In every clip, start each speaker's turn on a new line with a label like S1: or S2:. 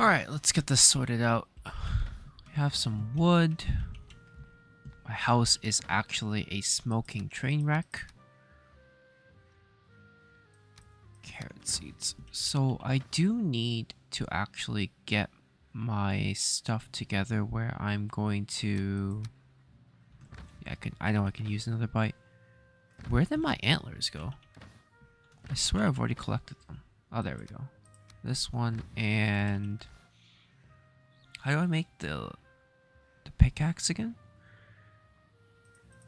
S1: Alright, let's get this sorted out. We have some wood. My house is actually a smoking train wreck. Carrot seeds. So I do need to actually get my stuff together where I'm going to... Yeah, I know I can use another bite. Where did my antlers go? I swear I've already collected them. Oh, there we go. This one and... How do I make the pickaxe again?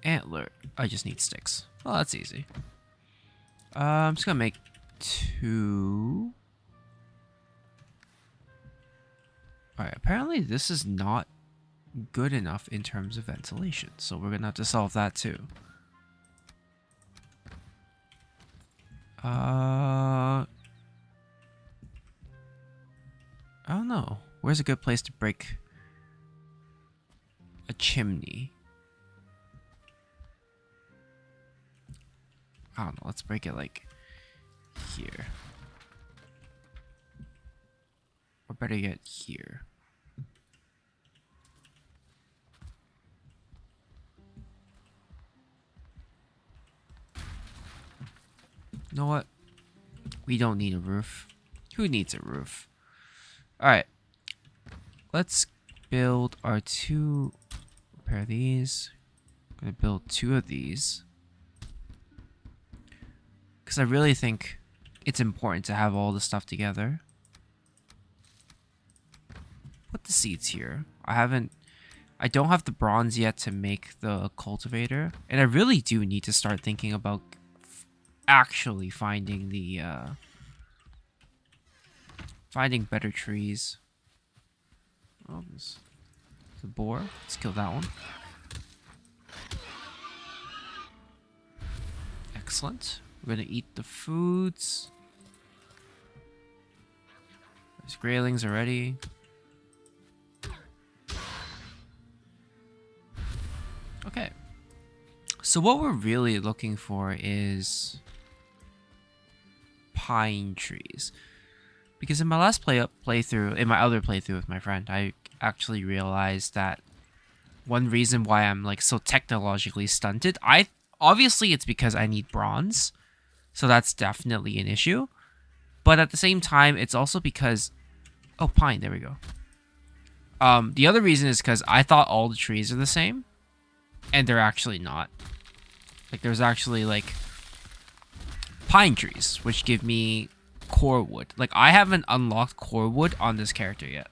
S1: Antler. I just need sticks. Oh, that's easy. I'm just gonna make 2. Alright, apparently this is not good enough in terms of ventilation, so we're gonna have to solve that too. I don't know. Where's a good place to break a chimney? I don't know. Let's break it like here. Or better yet, here. You know what? We don't need a roof. Who needs a roof? Alright. Let's build our 2... Repair these. I'm gonna build 2 of these. Because I really think it's important to have all the stuff together. Put the seeds here. I don't have the bronze yet to make the cultivator. And I really do need to start thinking about actually finding the, finding better trees. Oh, there's a boar. Let's kill that one. Excellent. We're gonna eat the foods. There's graylings already. Okay. So what we're really looking for is pine trees. Because in my last playthrough, in my other playthrough with my friend, I actually realized that one reason why I'm like so technologically stunted, obviously it's because I need bronze. So that's definitely an issue. But at the same time, it's also because... Oh, pine, there we go. The other reason is because I thought all the trees are the same. And they're actually not. Like, there's actually, like, pine trees, which give me core wood. Like, I haven't unlocked core wood on this character yet.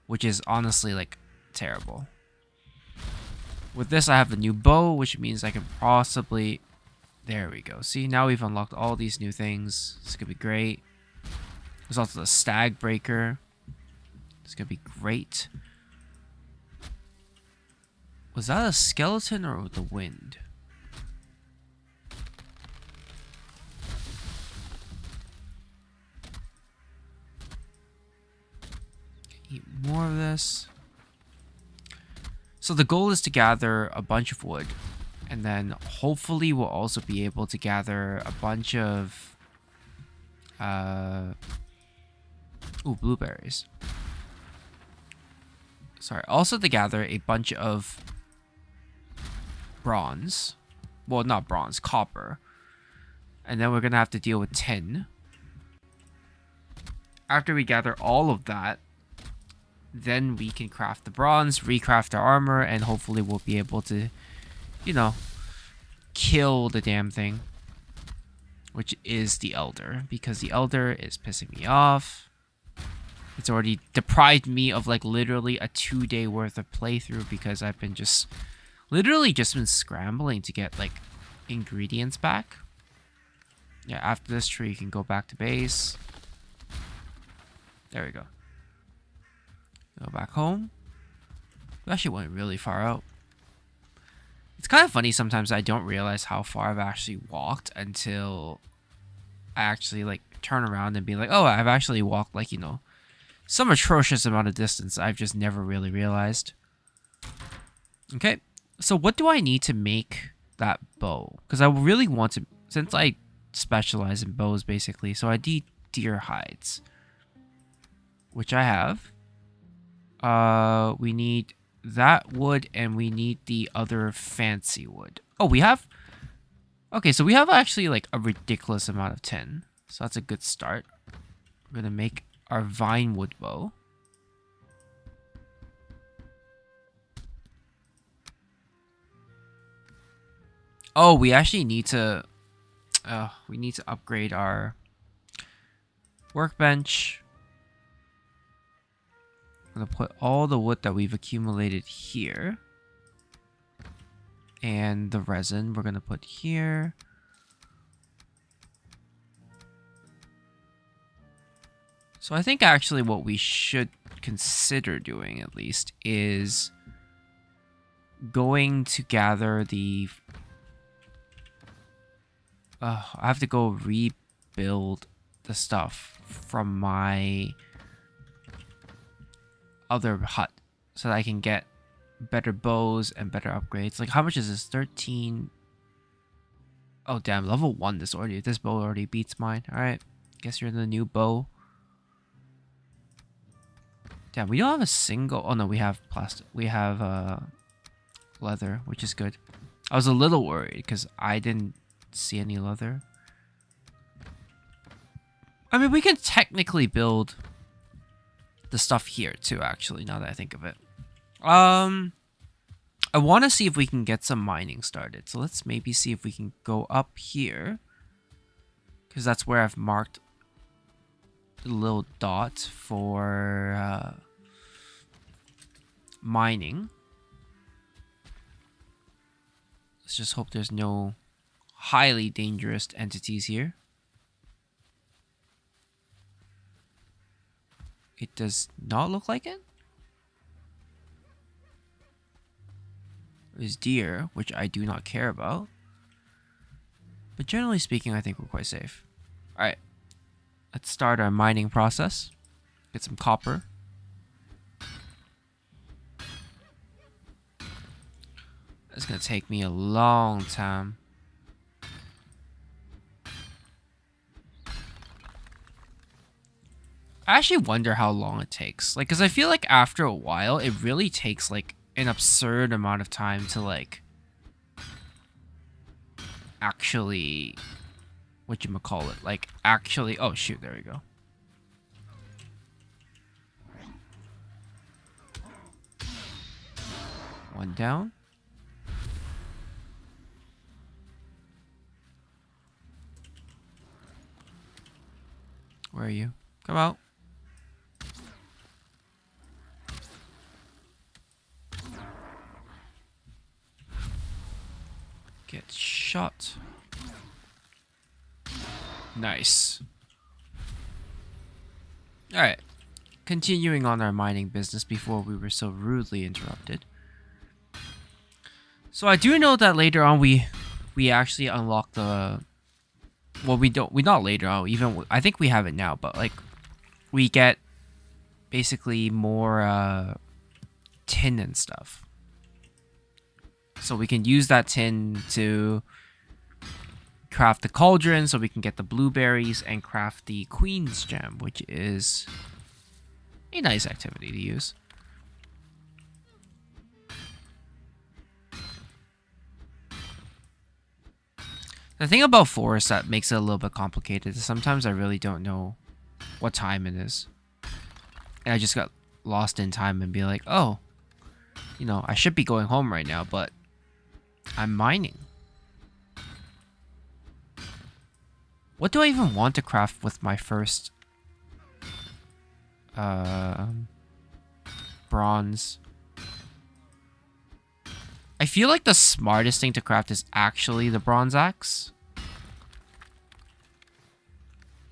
S1: Which is honestly, like, terrible. With this, I have a new bow, which means I can possibly... There we go. See, now we've unlocked all these new things. It's gonna be great. There's also the stag breaker. It's gonna be great. Was that a skeleton or the wind? Eat more of this. So the goal is to gather a bunch of wood. And then hopefully we'll also be able to gather a bunch of... blueberries. Sorry. Also to gather a bunch of bronze. Well, not bronze, copper. And then we're going to have to deal with tin. After we gather all of that, then we can craft the bronze, recraft our armor, and hopefully we'll be able to, you know, kill the damn thing. Which is the Elder. Because the Elder is pissing me off. It's already deprived me of, like, literally a 2-day worth of playthrough because I've been just... Literally just been scrambling to get, like, ingredients back. Yeah, after this tree, you can go back to base. There we go. Go back home. We actually went really far out. It's kind of funny sometimes I don't realize how far I've actually walked until I actually, like, turn around and be like, oh, I've actually walked, like, you know, some atrocious amount of distance I've just never really realized. Okay. So what do I need to make that bow? Because I really want to, since I specialize in bows basically, so I need deer hides. which I have. We need that wood, and we need the other fancy wood. Oh, we have... Okay, so we have actually like a ridiculous amount of tin. So that's a good start. We're gonna make our vine wood bow. Oh, we actually need to... we need to upgrade our workbench. I'm gonna put all the wood that we've accumulated here. And the resin we're gonna put here. So I think actually what we should consider doing at least is going to gather the... I have to go rebuild the stuff from my other hut so that I can get better bows and better upgrades. Like, how much is this? 13. Oh, damn. Level 1 this already. This bow already beats mine. Alright. Guess you're the new bow. Damn, we don't have a single... Oh, no. We have plastic. We have leather, which is good. I was a little worried because I didn't see any leather. I mean, we can technically build the stuff here too, actually, now that I think of it. I want to see if we can get some mining started. So let's maybe see if we can go up here, because that's where I've marked the little dot for mining. Let's just hope there's no highly dangerous entities here. It does not look like it. There's deer, which I do not care about. But generally speaking, I think we're quite safe. Alright. Let's start our mining process. Get some copper. It's gonna take me a long time. I actually wonder how long it takes. Like, because I feel like after a while, it really takes, like, an absurd amount of time to, like, actually... Whatchamacallit? Like, actually... Oh, shoot. There we go. One down. Where are you? Come out. Get shot. Nice. Alright. Continuing on our mining business before we were so rudely interrupted. So I do know that later on we actually unlock the... Well, we not later on. Even I think we have it now, but like we get basically more tin and stuff. So we can use that tin to craft the cauldron, so we can get the blueberries and craft the queen's gem, which is a nice activity to use. The thing about forest that makes it a little bit complicated is sometimes I really don't know what time it is. And I just got lost in time and be like, oh, you know, I should be going home right now, but I'm mining. What do I even want to craft with my first bronze? I feel like the smartest thing to craft is actually the bronze axe.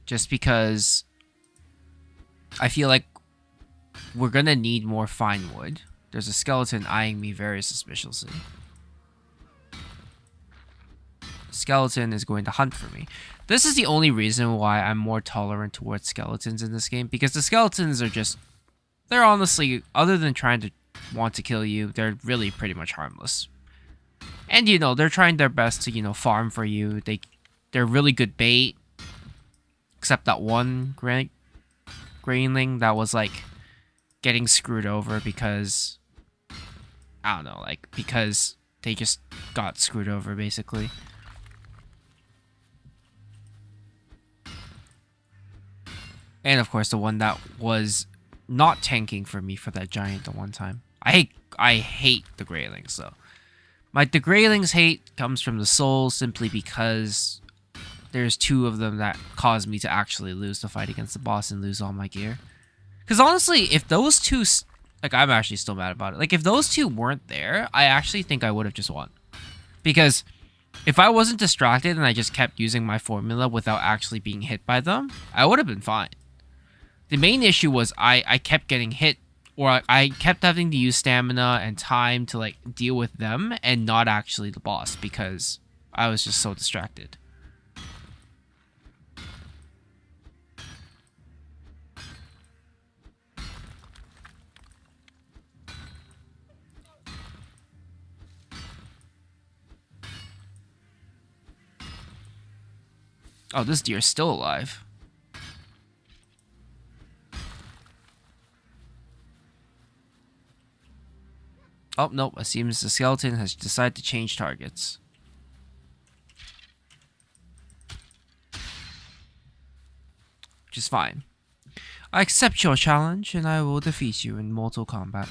S1: Just because I feel like we're gonna need more fine wood. There's a skeleton eyeing me very suspiciously. Skeleton is going to hunt for me. This is the only reason why I'm more tolerant towards skeletons in this game, because the skeletons are just... They're honestly, other than trying to want to kill you, they're really pretty much harmless. And, you know, they're trying their best to, you know, farm for you. They're really good bait. Except that one Grayling that was like getting screwed over because I don't know, like because they just got screwed over basically. And of course the one that was not tanking for me for that giant the one time. I hate the Greylings though. The Greylings hate comes from the soul simply because there's 2 of them that caused me to actually lose the fight against the boss and lose all my gear. Because honestly, if those 2, like I'm actually still mad about it. Like if those 2 weren't there, I actually think I would have just won. Because if I wasn't distracted and I just kept using my formula without actually being hit by them, I would have been fine. The main issue was I kept getting hit, or I kept having to use stamina and time to like deal with them and not actually the boss because I was just so distracted. Oh, this deer's still alive. Oh, nope. It seems the skeleton has decided to change targets. Which is fine. I accept your challenge, and I will defeat you in Mortal Kombat.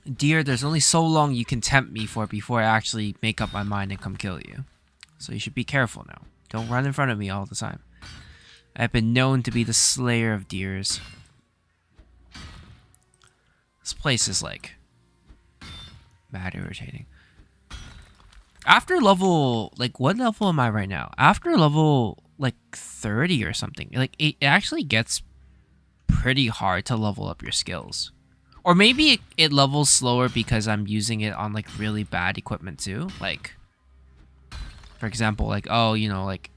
S1: Dear, there's only so long you can tempt me for before I actually make up my mind and come kill you. So you should be careful now. Don't run in front of me all the time. I've been known to be the slayer of deers. This place is like mad irritating. After level, like what level am I right now? After level like 30 or something, like it actually gets pretty hard to level up your skills. Or maybe it levels slower because I'm using it on like really bad equipment too. Like, for example, like, oh, you know, like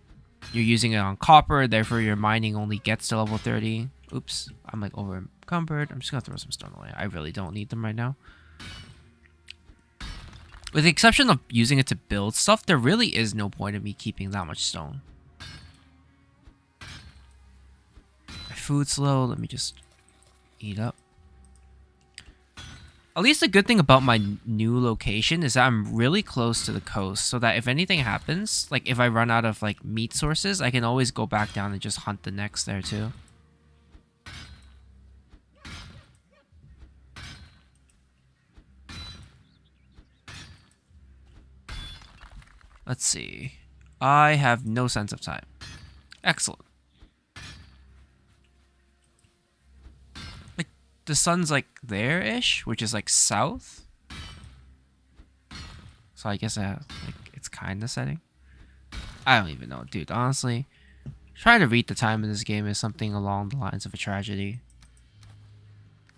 S1: you're using it on copper, therefore your mining only gets to level 30. Oops, I'm like over encumbered. I'm just gonna throw some stone away. I really don't need them right now. With the exception of using it to build stuff, there really is no point in me keeping that much stone. My food's low. Let me just eat up. At least the good thing about my new location is that I'm really close to the coast, so that if anything happens, like if I run out of like meat sources, I can always go back down and just hunt the next there too. Let's see. I have no sense of time. Excellent. Like the sun's like there-ish, which is like south. So I guess like it's kind of setting. I don't even know, dude. Honestly, trying to read the time in this game is something along the lines of a tragedy.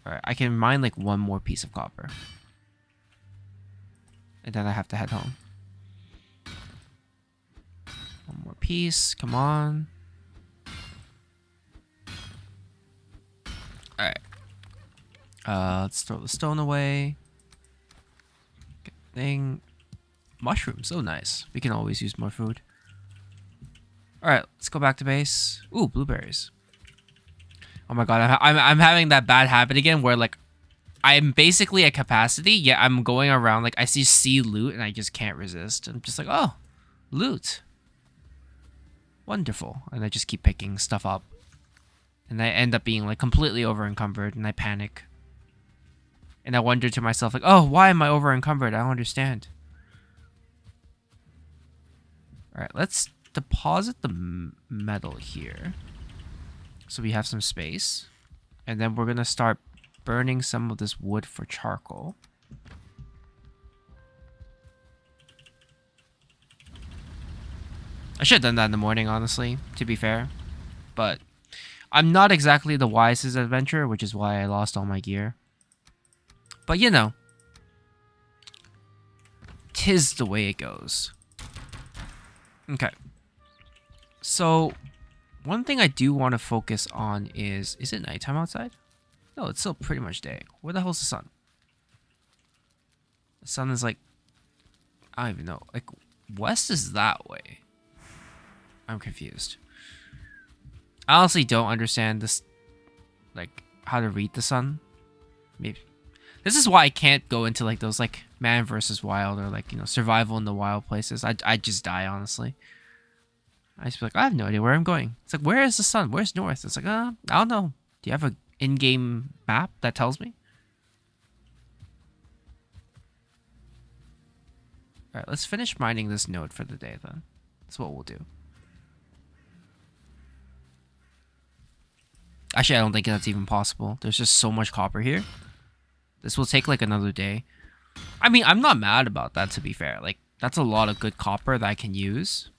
S1: Alright, I can mine like one more piece of copper. And then I have to head home. One more piece, come on. Alright. Let's throw the stone away. Good thing. Mushrooms, so nice. We can always use more food. Alright, let's go back to base. Ooh, blueberries. Oh my god, I'm having that bad habit again where like I'm basically at capacity, yet I'm going around like I see loot and I just can't resist. I'm just like, oh, loot. Wonderful. And I just keep picking stuff up. And I end up being like completely over encumbered and I panic. And I wonder to myself like, oh, why am I over encumbered? I don't understand. Alright, let's deposit the metal here. So we have some space. And then we're going to start burning some of this wood for charcoal. I should have done that in the morning, honestly, to be fair. But I'm not exactly the wisest adventurer, which is why I lost all my gear. But you know, 'tis the way it goes. Okay. So One thing I do want to focus on is it nighttime outside? No, it's still pretty much day. Where the hell's the sun? The sun is like, I don't even know. Like, west is that way. I'm confused. I honestly don't understand this, like, how to read the sun. Maybe. This is why I can't go into, like, those, like, man versus wild or, like, you know, survival in the wild places. I just die, honestly. I just be like, I have no idea where I'm going. It's like, where is the sun? Where's north? It's like, I don't know. Do you have a in-game map that tells me? Alright, let's finish mining this node for the day, then. That's what we'll do. Actually, I don't think that's even possible. There's just so much copper here. This will take, like, another day. I mean, I'm not mad about that, to be fair. Like, that's a lot of good copper that I can use.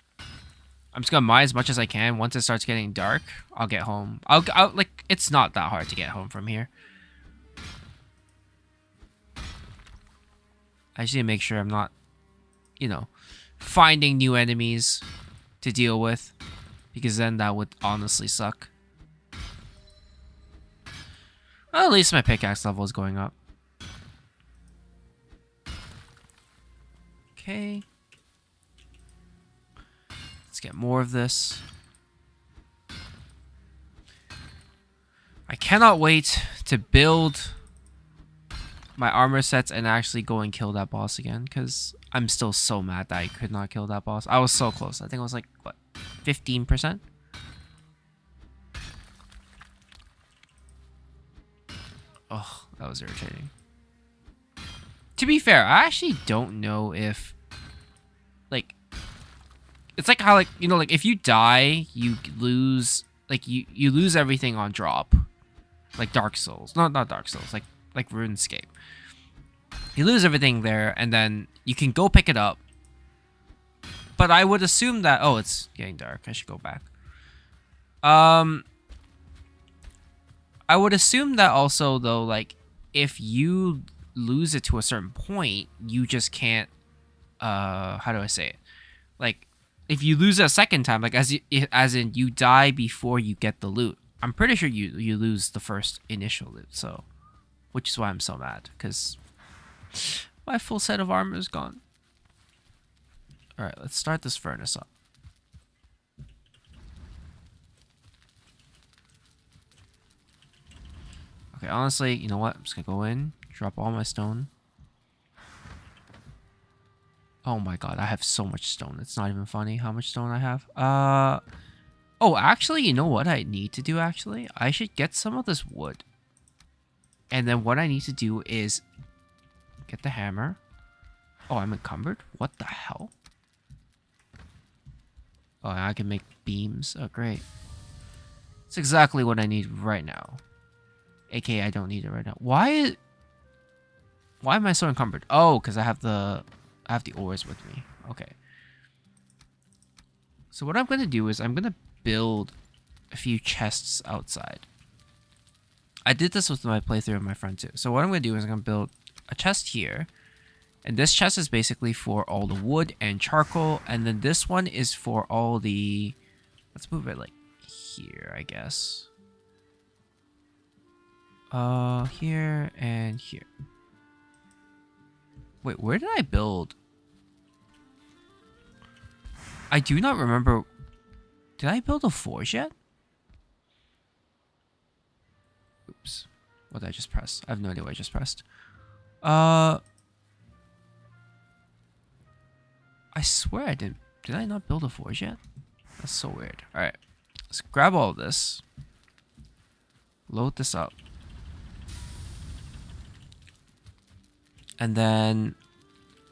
S1: I'm just gonna mine as much as I can. Once it starts getting dark, I'll get home. I'll like, it's not that hard to get home from here. I just need to make sure I'm not, you know, finding new enemies to deal with, because then that would honestly suck. Well, at least my pickaxe level is going up. Okay. Let's get more of this. I cannot wait to build my armor sets and actually go and kill that boss again, because I'm still so mad that I could not kill that boss. I was so close. I think it was like, what, 15%? Oh, that was irritating. To be fair, I actually don't know if, like, it's like how, like, you know, like, if you die, you lose, like, you lose everything on drop. Like Dark Souls. No, not Dark Souls. Like RuneScape. You lose everything there, and then you can go pick it up. But I would assume that... Oh, it's getting dark. I should go back. I would assume that also, though, like, if you lose it to a certain point, you just can't... how do I say it? Like, if you lose it a second time, like, as in you die before you get the loot, I'm pretty sure you lose the first initial loot, so... Which is why I'm so mad, because my full set of armor is gone. Alright, let's start this furnace up. Okay, honestly, you know what? I'm just gonna go in, drop all my stone. Oh my god, I have so much stone. It's not even funny how much stone I have. Oh, actually, you know what I need to do, actually? I should get some of this wood. And then what I need to do is get the hammer. Oh, I'm encumbered? What the hell? Oh, I can make beams. Oh, great. It's exactly what I need right now. AKA, I don't need it right now. Why am I so encumbered? Oh, because I have the ores with me. Okay. So what I'm going to do is I'm going to build a few chests outside. I did this with my playthrough of my friend too. So what I'm going to do is I'm going to build a chest here. And this chest is basically for all the wood and charcoal. And then this one is for all the... Let's move it like here, I guess. Here and here. Wait, where did I build? I do not remember. Did I build a forge yet? Oops. What did I just press? I have no idea what I just pressed. I swear I didn't. Did I not build a forge yet? That's so weird. Alright. Let's grab all of this. Load this up. And then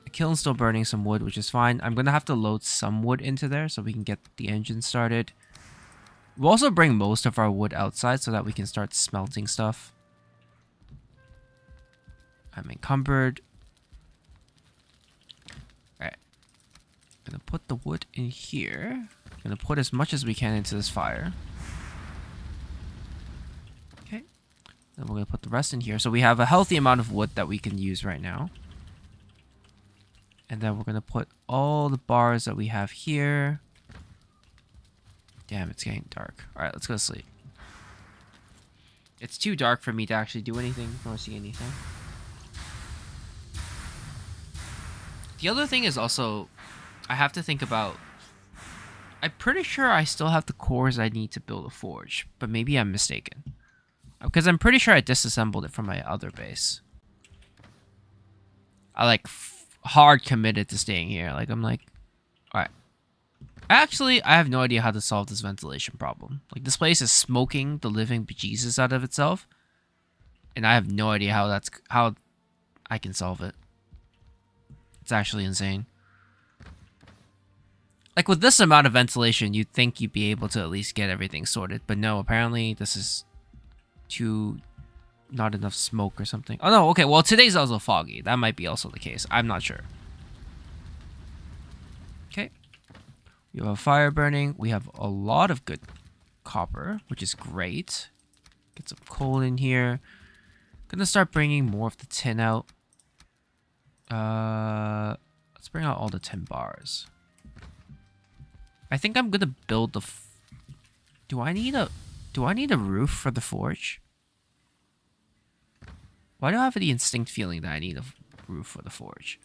S1: the kiln's still burning some wood, which is fine. I'm going to have to load some wood into there so we can get the engine started. We'll also bring most of our wood outside so that we can start smelting stuff. I'm encumbered. Alright. I'm going to put the wood in here. I'm going to put as much as we can into this fire. Okay. Then we're going to put the rest in here. So we have a healthy amount of wood that we can use right now. And then we're going to put all the bars that we have here Damn, it's getting dark. Alright, let's go to sleep. It's too dark for me to actually do anything or see anything. The other thing is also, I have to think about... I'm pretty sure I still have the cores I need to build a forge, but maybe I'm mistaken. Because I'm pretty sure I disassembled it from my other base. I like hard committed to staying here. Like I'm like, all right. Actually, I have no idea how to solve this ventilation problem. Like this place is smoking the living bejesus out of itself, and I have no idea how I can solve it. It's actually insane. Like with this amount of ventilation, you'd think you'd be able to at least get everything sorted, but no. Apparently, this is too. Not enough smoke or something. Oh no, okay, well today's also foggy. That might be also the case. I'm not sure. Okay. We have a fire burning. We have a lot of good copper, which is great. Get some coal in here. Gonna start bringing more of the tin out. Let's bring out all the tin bars. I think I'm gonna build the... Do I need a roof for the forge? Why do I have the instinct feeling that I need a roof for the forge?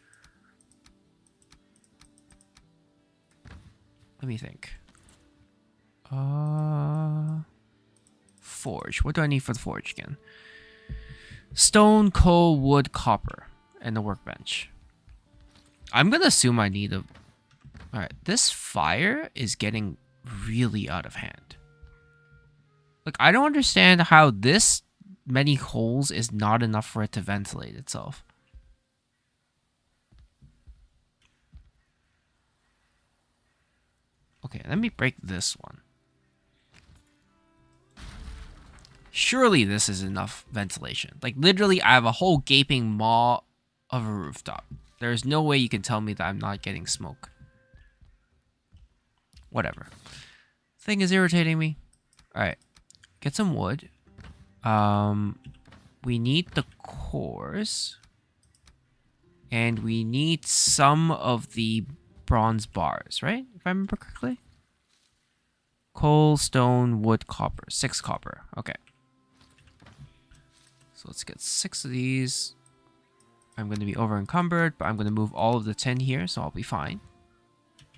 S1: Let me think. Forge. What do I need for the forge again? Stone, coal, wood, copper, and the workbench. I'm gonna assume I need a... Alright, this fire is getting really out of hand. Like, I don't understand how this many holes is not enough for it to ventilate itself. Okay, let me break this one. Surely this is enough ventilation. Like, literally, I have a whole gaping maw of a rooftop. There's no way you can tell me that I'm not getting smoke. Whatever. Thing is irritating me. Alright. Get some wood. We need the cores. And we need some of the bronze bars, right? If I remember correctly. Coal, stone, wood, copper. 6 copper. Okay. So let's get 6 of these. I'm going to be over encumbered, but I'm going to move all of the tin here, so I'll be fine.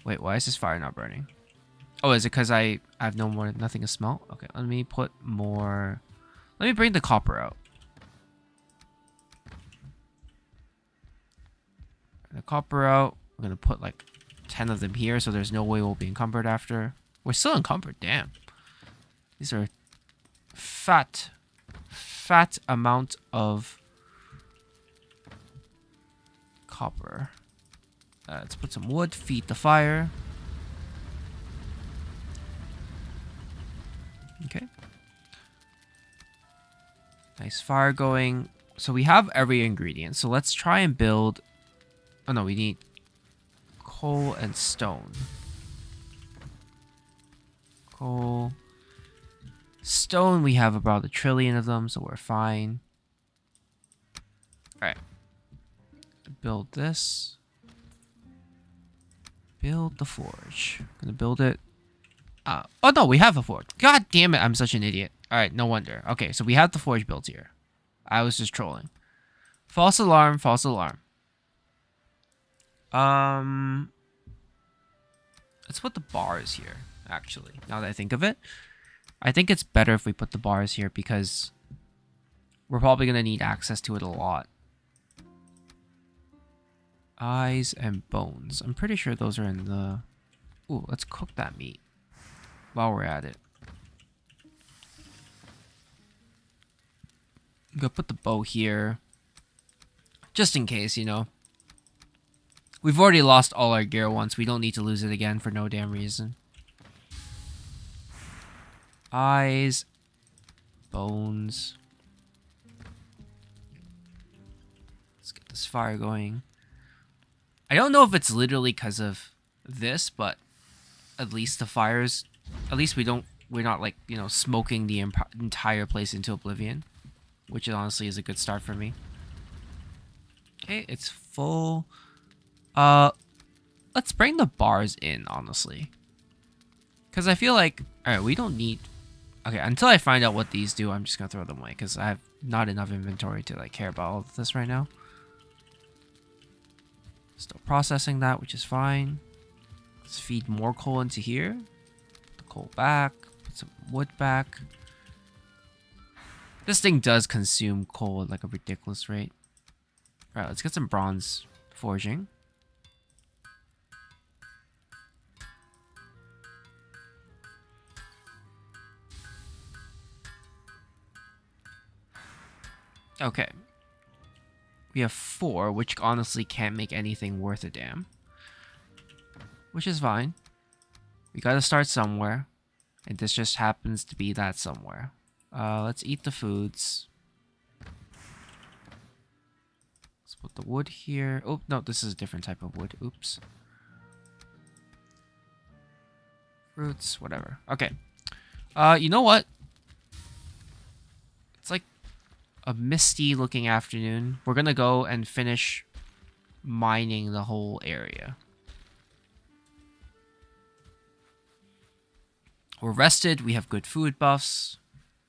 S1: Wait, why is this fire not burning? Oh, is it because I have nothing to smelt? Okay, let me put more... Let me bring the copper out. The copper out. I'm going to put like 10 of them here, so there's no way we'll be encumbered after. We're still encumbered, damn. These are fat amount of copper. Let's put some wood, feed the fire. Okay. Nice fire going. So we have every ingredient. So let's try and build... Oh no, we need coal and stone. Coal. Stone, we have about 1 trillion of them, so we're fine. Alright. Build this. Build the forge. Gonna build it. Oh no, we have a forge. God damn it, I'm such an idiot. Alright, no wonder. Okay, so we have the forge built here. I was just trolling. False alarm, false alarm. Let's put the bars here, actually, now that I think of it. I think it's better if we put the bars here because we're probably going to need access to it a lot. Eyes and bones. I'm pretty sure those are in the... Ooh, let's cook that meat while we're at it. I'm going to put the bow here. Just in case, you know. We've already lost all our gear once. We don't need to lose it again for no damn reason. Eyes. Bones. Let's get this fire going. I don't know if it's literally because of this, but at least the fires... At least we're not like, you know, smoking the entire place into oblivion. Which honestly is a good start for me. Okay, it's full. Let's bring the bars in, honestly. Because I feel like, alright, we don't need... Okay, until I find out what these do, I'm just going to throw them away. Because I have not enough inventory to like care about all of this right now. Still processing that, which is fine. Let's feed more coal into here. Put the coal back. Put some wood back. This thing does consume coal at like a ridiculous rate. Alright, let's get some bronze forging. Okay. We have 4, which honestly can't make anything worth a damn. Which is fine. We gotta start somewhere. And this just happens to be that somewhere. Let's eat the foods. Let's put the wood here. Oh, no, this is a different type of wood. Oops. Fruits, whatever. Okay. You know what? It's like a misty looking afternoon. We're gonna go and finish mining the whole area. We're rested. We have good food buffs.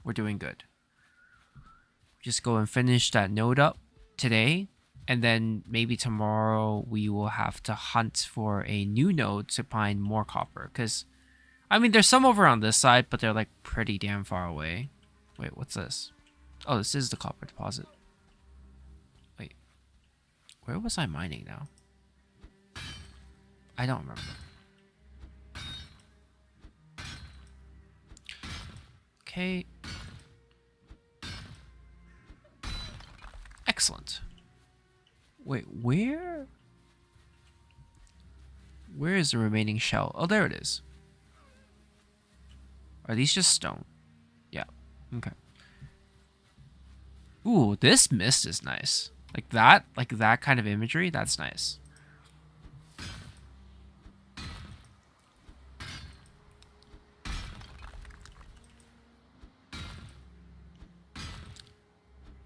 S1: We're doing good. Just go and finish that node up today. And then maybe tomorrow we will have to hunt for a new node to find more copper. Because, I mean, there's some over on this side, but they're like pretty damn far away. Wait, what's this? Oh, this is the copper deposit. Wait. Where was I mining now? I don't remember. Okay. Excellent. Wait, where? Where is the remaining shell? Oh, there it is. Are these just stone? Yeah. Okay. Ooh, this mist is nice. Like that kind of imagery, that's nice.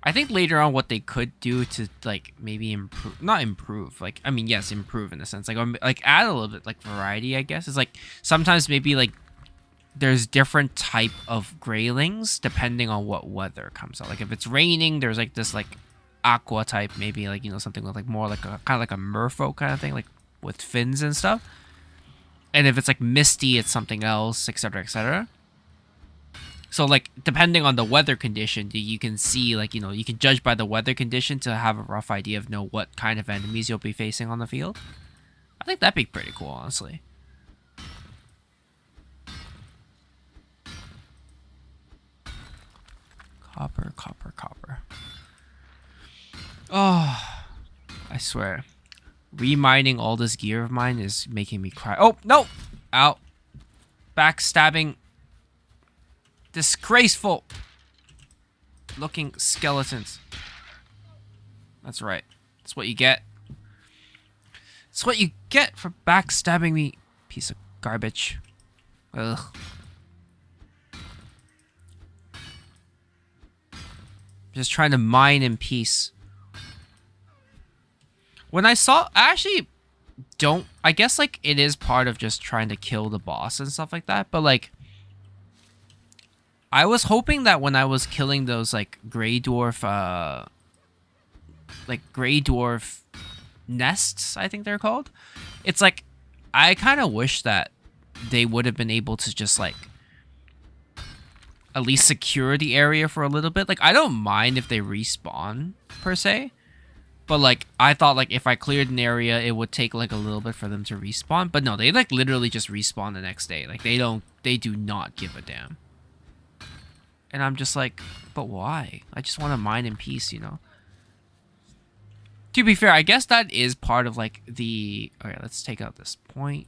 S1: I think later on what they could do to like maybe improve, not improve, like I mean yes, improve in a sense, like add a little bit like variety, I guess. Is like sometimes maybe like there's different type of graylings depending on what weather comes out. Like if it's raining, there's like this like aqua type, maybe like, you know, something with like more like a kind of like a merfolk kind of thing, like with fins and stuff. And if it's like misty, it's something else, etc., etc. So, like, depending on the weather condition, you can see, like, you know, you can judge by the weather condition to have a rough idea of know what kind of enemies you'll be facing on the field. I think that'd be pretty cool, honestly. Copper, copper, copper. Oh, I swear. Remining all this gear of mine is making me cry. Oh, no! Ow. Backstabbing. Disgraceful looking skeletons. That's right. That's what you get. That's what you get for backstabbing me, piece of garbage. Ugh. Just trying to mine in peace. When I saw, I actually don't, I guess like it is part of just trying to kill the boss and stuff like that, but like I was hoping that when I was killing those like gray dwarf nests, I think they're called. It's like I kind of wish that they would have been able to just like at least secure the area for a little bit. Like I don't mind if they respawn per se, but like I thought like if I cleared an area, it would take like a little bit for them to respawn. But no, they like literally just respawn the next day. Like they do not give a damn. And I'm just like, but why? I just want to mine in peace, you know? To be fair, I guess that is part of, like, the... Okay, let's take out this point.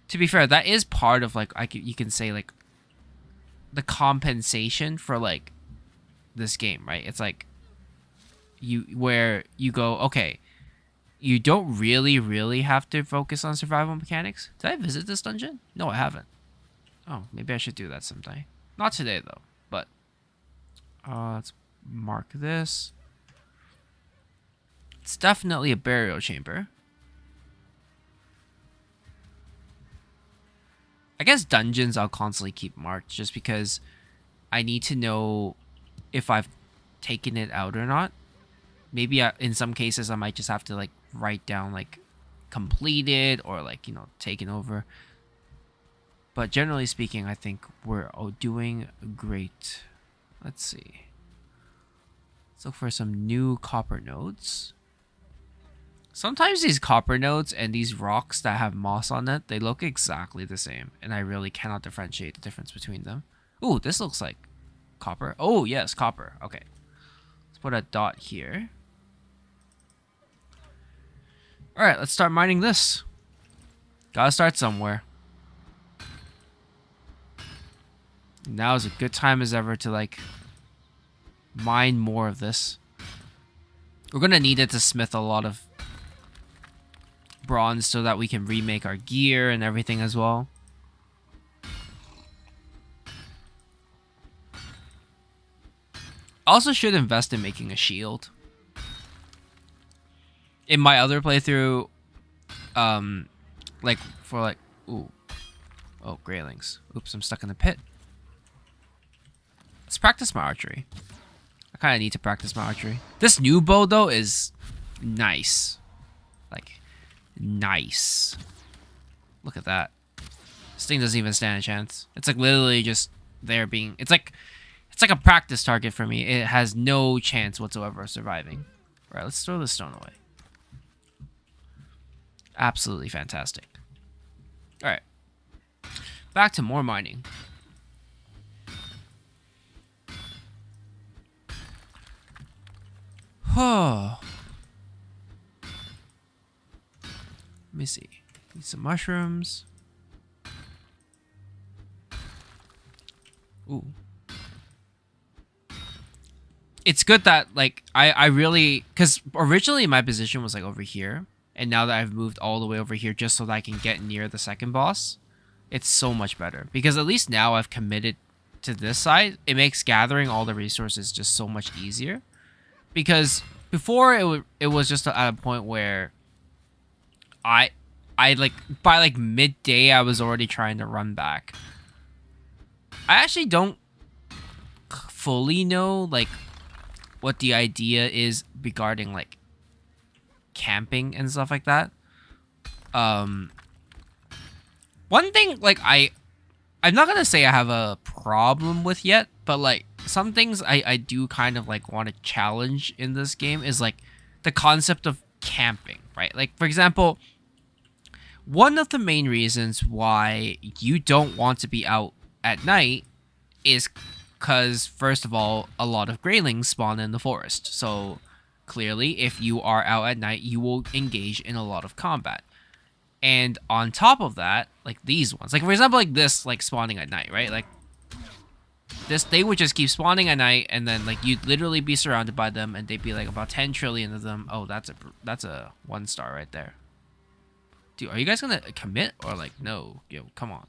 S1: To be fair, that is part of, like, you can say, like, the compensation for, like, this game, right? It's like, where you go, okay, you don't really have to focus on survival mechanics. Did I visit this dungeon? No, I haven't. Oh, maybe I should do that someday. Not today, though. But let's mark this. It's definitely a burial chamber. I guess dungeons I'll constantly keep marked just because I need to know if I've taken it out or not. Maybe in some cases I might just have to like write down like completed or like, you know, taken over. But generally speaking, I think we're doing great. Let's see. Let's look for some new copper nodes. Sometimes these copper nodes and these rocks that have moss on it, they look exactly the same. And I really cannot differentiate the difference between them. Ooh, this looks like copper. Oh, yes, copper. Okay. Let's put a dot here. Alright, let's start mining this. Gotta start somewhere. Now is a good time as ever to, like, mine more of this. We're gonna need it to smith a lot of bronze so that we can remake our gear and everything as well. Also should invest in making a shield. In my other playthrough, like for like, ooh, oh, graylings. Oops, I'm stuck in the pit. Let's practice my archery. I kind of need to practice my archery. This new bow though is nice. Like, nice. Look at that. This thing doesn't even stand a chance. It's like literally just there being, it's like a practice target for me. It has no chance whatsoever of surviving. All right, let's throw this stone away. Absolutely fantastic. All right, back to more mining. Oh, let me see. Need some mushrooms. Ooh. It's good that, like, I really... Because originally my position was, like, over here. And now that I've moved all the way over here just so that I can get near the second boss, it's so much better. Because at least now I've committed to this side. It makes gathering all the resources just so much easier. Because before it was just at a point where I like, by, like, midday I was already trying to run back. I actually don't fully know, like, what the idea is regarding like camping and stuff like that. One thing like I'm not gonna say I have a problem with yet, but like some things I do kind of like want to challenge in this game is like the concept of camping, right? Like, for example, one of the main reasons why you don't want to be out at night is because, first of all, a lot of graylings spawn in the forest. So, clearly, if you are out at night, you will engage in a lot of combat. And on top of that, like these ones, like for example, like this, like spawning at night, right? Like this, they would just keep spawning at night, and then like you'd literally be surrounded by them, and they'd be like about 10 trillion of them. Oh, that's a 1-star right there. Dude, are you guys gonna commit or like no? Yo, come on.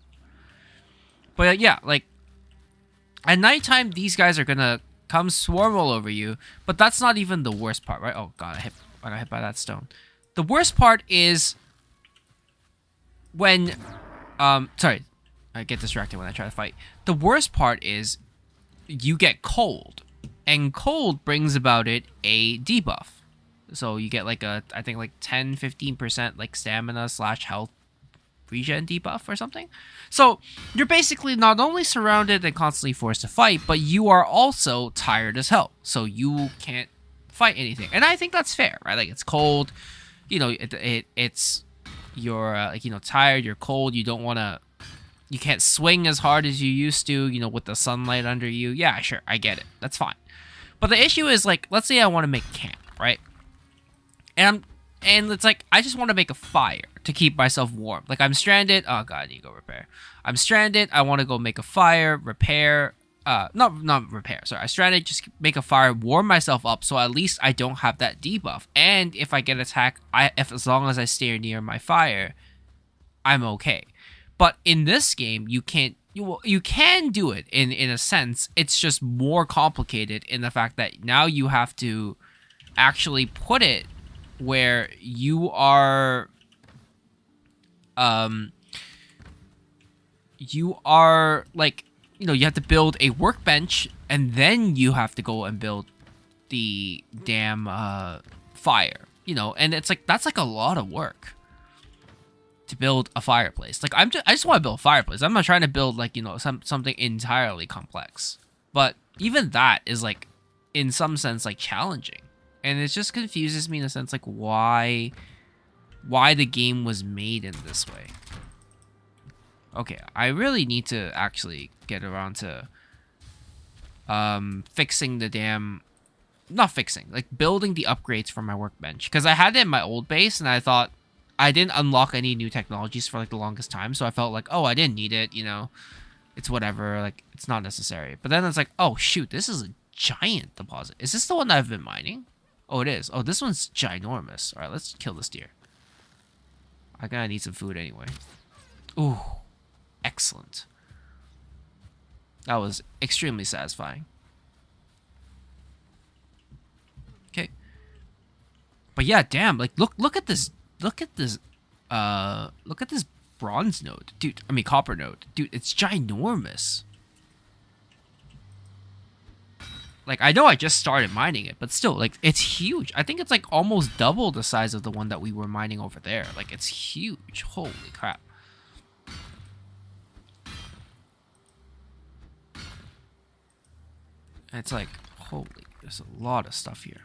S1: But yeah, like. At nighttime, these guys are gonna come swarm all over you, but that's not even the worst part, right? Oh god, I got hit by that stone. The worst part is when, sorry, I get distracted when I try to fight. The worst part is you get cold, and cold brings about it a debuff. So you get like a, I think like 10-15% like stamina / health regen debuff or something. So you're basically not only surrounded and constantly forced to fight, but you are also tired as hell. So you can't fight anything. And I think that's fair, right? Like it's cold, you know, it's you're like, you know, tired, you're cold, you don't want to, you can't swing as hard as you used to, you know, with the sunlight under you. Yeah, sure, I get it. That's fine. But the issue is like, let's say I want to make camp, right? And it's like, I just want to make a fire to keep myself warm. Like, I'm stranded. Oh, God, I need to go repair. I'm stranded. I want to go make a fire, repair. Not repair. Sorry. I'm stranded. Just make a fire, warm myself up so at least I don't have that debuff. And if I get attacked, as long as I stay near my fire, I'm okay. But in this game, you can't. You can do it in a sense. It's just more complicated in the fact that now you have to actually put it where you are you are like, you have to build a workbench, and then you have to go and build the damn fire. And it's like that's like a lot of work to build a fireplace. Like I just want to build a fireplace. I'm not trying to build like something entirely complex. But even that is like, in some sense, like challenging, and it just confuses me in a sense like why the game was made in this way. Okay, I really need to actually get around to fixing the damn, not fixing, like building the upgrades for my workbench, because I had it in my old base and I thought I didn't unlock any new technologies for like the longest time, so I felt like, oh, I didn't need it, it's whatever, like it's not necessary. But then it's like, oh shoot, this is a giant deposit. Is this the one that I've been mining? Oh, it is. Oh, this one's ginormous. All right, let's kill this deer. I gotta need some food anyway. Ooh, excellent. That was extremely satisfying. Okay. But yeah, damn, like look at this bronze node. Dude, I mean copper node. Dude, it's ginormous. Like, I know I just started mining it, but still, like, it's huge. I think it's, like, almost double the size of the one that we were mining over there. Like, it's huge. Holy crap. It's like, holy, there's a lot of stuff here.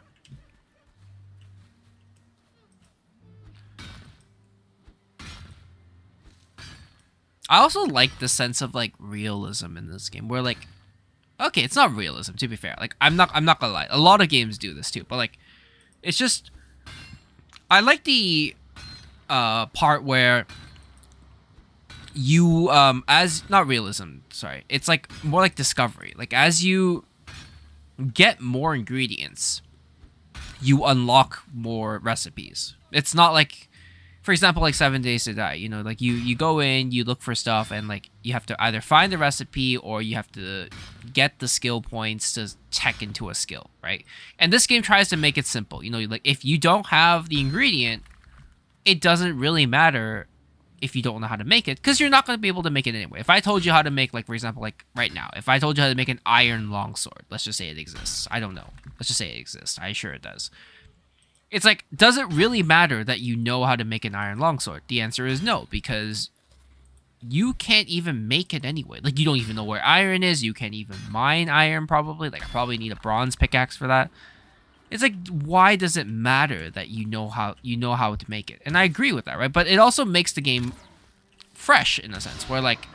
S1: I also like the sense of, like, realism in this game, where, like, okay, it's not realism, to be fair. Like, I'm not gonna lie. A lot of games do this too, but like, it's just, I like the part where you as not realism, sorry. It's like more like discovery. Like as you get more ingredients, you unlock more recipes. It's not like, for example, like 7 Days to Die, like you go in, you look for stuff, and like you have to either find the recipe or you have to get the skill points to tech into a skill, right? And this game tries to make it simple. Like if you don't have the ingredient, it doesn't really matter if you don't know how to make it, because you're not going to be able to make it anyway. If I told you how to make, like, for example, like right now, if I told you how to make an iron longsword, let's just say it exists. I don't know. Let's just say it exists. I'm sure it does. It's like, does it really matter that you know how to make an iron longsword? The answer is no, because you can't even make it anyway. Like, you don't even know where iron is. You can't even mine iron, probably. Like, I probably need a bronze pickaxe for that. It's like, why does it matter that you know how to make it? And I agree with that, right? But it also makes the game fresh in a sense, where like,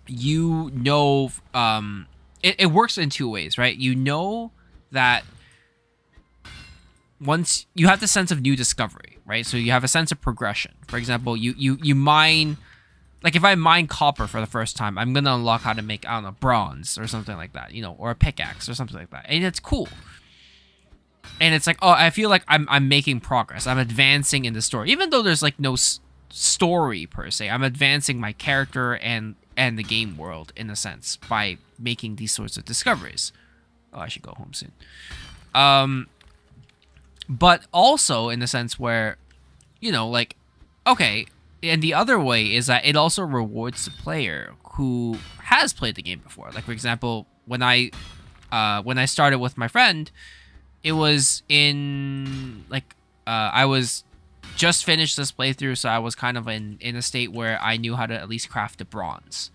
S1: it works in two ways, right? You know that once you have the sense of new discovery, right? So you have a sense of progression. For example, you mine, like if I mine copper for the first time, I'm gonna unlock how to make, I don't know, bronze or something like that, or a pickaxe or something like that, and it's cool. And it's like, oh, I feel like I'm making progress. I'm advancing in the story, even though there's like no story per se. I'm advancing my character and the game world in a sense by making these sorts of discoveries. Oh, I should go home soon. But also in the sense where, like, okay, and the other way is that it also rewards the player who has played the game before. Like, for example, when I started with my friend, it was in, like, I was just finished this playthrough, so I was kind of in a state where I knew how to at least craft a bronze.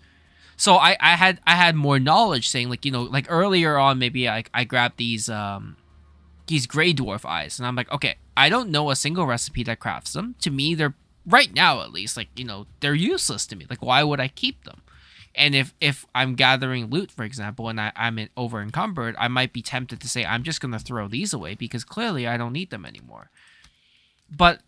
S1: So I had more knowledge, saying, like, like earlier on, maybe I grabbed these gray dwarf eyes, and I'm like, okay, I don't know a single recipe that crafts them. To me, they're, right now at least, like, they're useless to me. Like, why would I keep them? And if I'm gathering loot, for example, and I'm over encumbered, I might be tempted to say, I'm just gonna throw these away because clearly I don't need them anymore. But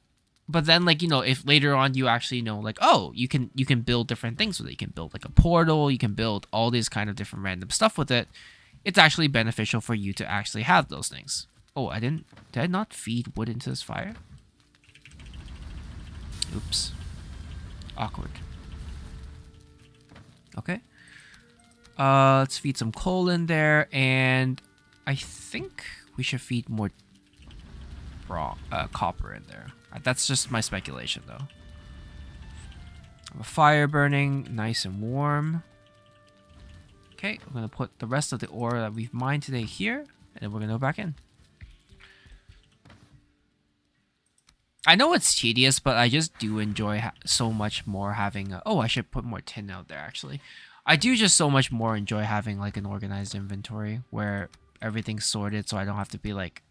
S1: then, like, if later on you actually know, like, oh, you can build different things with it. You can build like a portal, you can build all these kind of different random stuff with it. It's actually beneficial for you to actually have those things. Oh, did I not feed wood into this fire? Oops. Awkward. Okay. Let's feed some coal in there, and I think we should feed more copper in there. That's just my speculation, though. A fire burning, nice and warm. Okay, we're gonna put the rest of the ore that we've mined today here, and then we're gonna go back in. I know it's tedious, but I just do enjoy so much more having... oh, I should put more tin out there, actually. I do just so much more enjoy having, like, an organized inventory where everything's sorted so I don't have to be, like,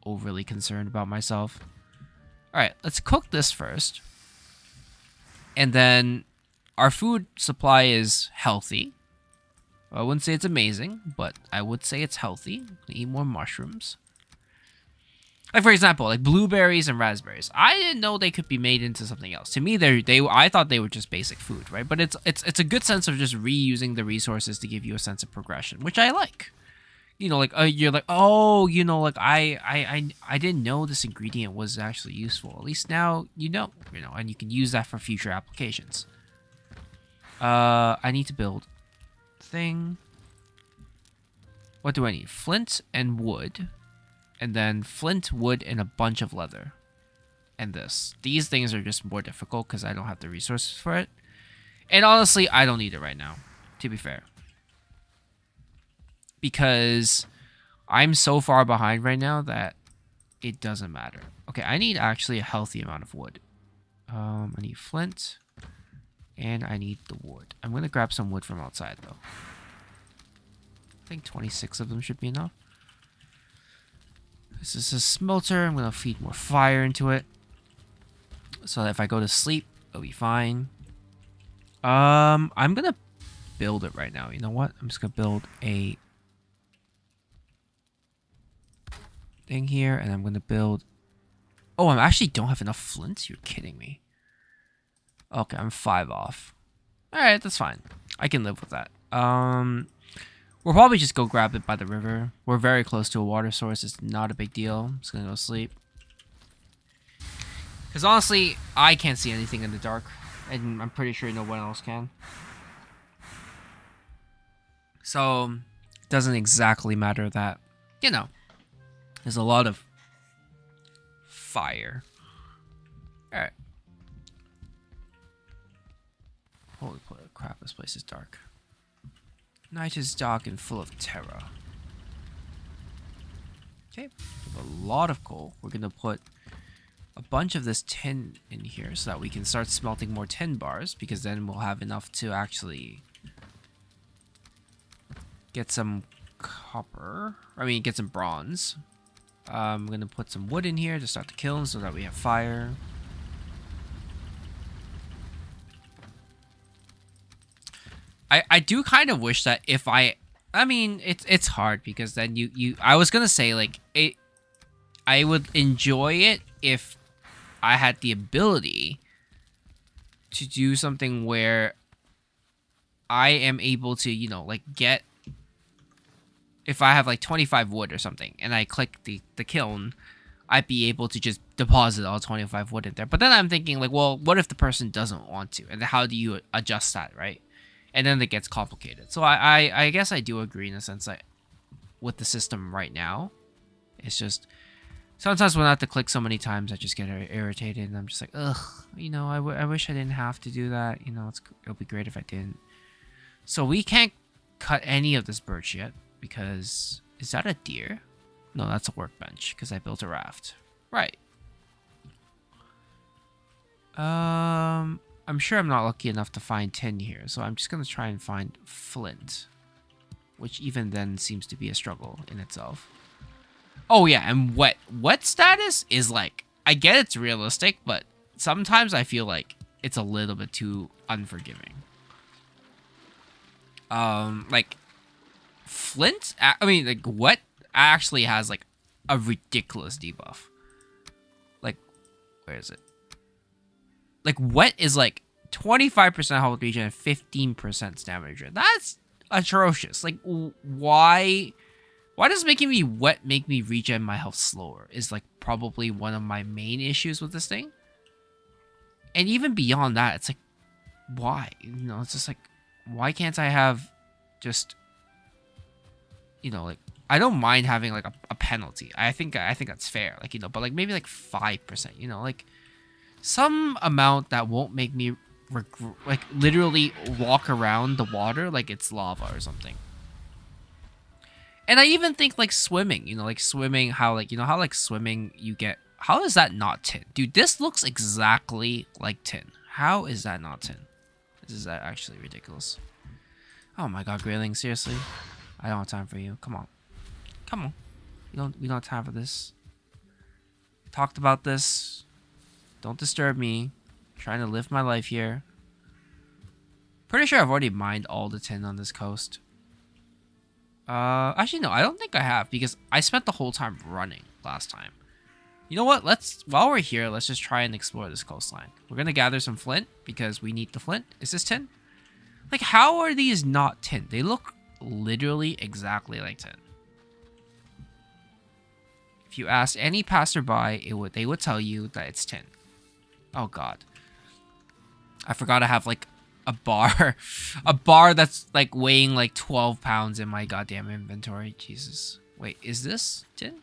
S1: overly concerned about myself. Alright, let's cook this first. And then our food supply is healthy. I wouldn't say it's amazing, but I would say it's healthy. Eat more mushrooms. Like, for example, like blueberries and raspberries. I didn't know they could be made into something else. To me, I thought they were just basic food, right? But it's a good sense of just reusing the resources to give you a sense of progression, which I like. You know, like you're like, oh, you know, like I didn't know this ingredient was actually useful. At least now you know, and you can use that for future applications. I need to build thing. What do I need? Flint and wood. And then flint, wood, and a bunch of leather. And this. These things are just more difficult because I don't have the resources for it. And honestly, I don't need it right now, to be fair. Because I'm so far behind right now that it doesn't matter. Okay, I need actually a healthy amount of wood. I need flint. And I need the wood. I'm going to grab some wood from outside, though. I think 26 of them should be enough. This is a smelter. I'm going to feed more fire into it. So that if I go to sleep, it'll be fine. I'm going to build it right now. You know what? I'm just going to build a thing here. And I'm going to build... oh, I actually don't have enough flints? You're kidding me. Okay, I'm 5 off. Alright, that's fine. I can live with that. We'll probably just go grab it by the river. We're very close to a water source. It's not a big deal. I'm just gonna go sleep. Because honestly, I can't see anything in the dark. And I'm pretty sure no one else can. So, it doesn't exactly matter that, you know, there's a lot of fire. Alright. Holy crap, this place is dark. Night is dark and full of terror. Okay, we have a lot of coal. We're gonna put a bunch of this tin in here so that we can start smelting more tin bars, because then we'll have enough to actually get some copper. I mean, get some bronze. I'm gonna put some wood in here to start the kiln so that we have fire. I do kind of wish that if I mean, it's hard because then I was gonna say, like, I would enjoy it if I had the ability to do something where I am able to, you know, like, get, if I have like 25 wood or something and I click the kiln, I'd be able to just deposit all 25 wood in there. But then I'm thinking, like, well, what if the person doesn't want to? And how do you adjust that, right? And then it gets complicated. So I guess I do agree in a sense that with the system right now, it's just sometimes when I have to click so many times, I just get irritated, and I'm just like, ugh, you know, I wish I didn't have to do that. You know, it'll be great if I didn't. So we can't cut any of this birch yet because, is that a deer? No, that's a workbench because I built a raft. Right. I'm sure I'm not lucky enough to find tin here, so I'm just going to try and find flint, which even then seems to be a struggle in itself. Oh yeah, and wet status is like, I get it's realistic, but sometimes I feel like it's a little bit too unforgiving. Like flint, I mean, like wet actually has like a ridiculous debuff. Like, where is it? Like, wet is like 25% health regen and 15% stamina regen. That's atrocious. Like, why does making me wet make me regen my health slower? Is like probably one of my main issues with this thing. And even beyond that, it's like, why? You know, it's just like, why can't I have just, you know, like, I don't mind having like a penalty. I think that's fair. Like, you know, but like maybe like 5%, you know, like some amount that won't make me like literally walk around the water like it's lava or something. And I even think like swimming, like swimming, how like, how like swimming you get, how is that not tin? Dude, this looks exactly like tin. How is that not tin? This is actually ridiculous. Oh my god, Grayling, seriously? I don't have time for you. Come on. Come on. We don't have time for this. Talked about this. Don't disturb me. I'm trying to live my life here. Pretty sure I've already mined all the tin on this coast. Actually no, I don't think I have because I spent the whole time running last time. You know what? While we're here, let's just try and explore this coastline. We're gonna gather some flint because we need the flint. Is this tin? Like, how are these not tin? They look literally exactly like tin. If you ask any passerby, they would tell you that it's tin. Oh god. I forgot I have like a bar that's like weighing like 12 pounds in my goddamn inventory. Jesus. Wait, is this tin?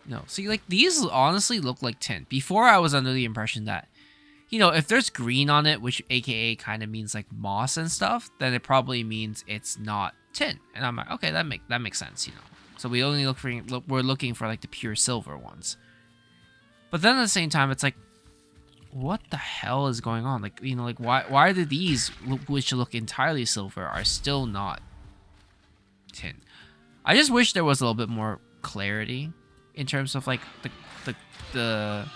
S1: No. See, like, these honestly look like tin. Before, I was under the impression that, if there's green on it, which aka kind of means like moss and stuff, then it probably means it's not tin. And I'm like, okay, that makes sense, So we only we're looking for like the pure silver ones. But then at the same time, it's like, what the hell is going on? Like, like why do these, which look entirely silver, are still not tin? I just wish there was a little bit more clarity in terms of like the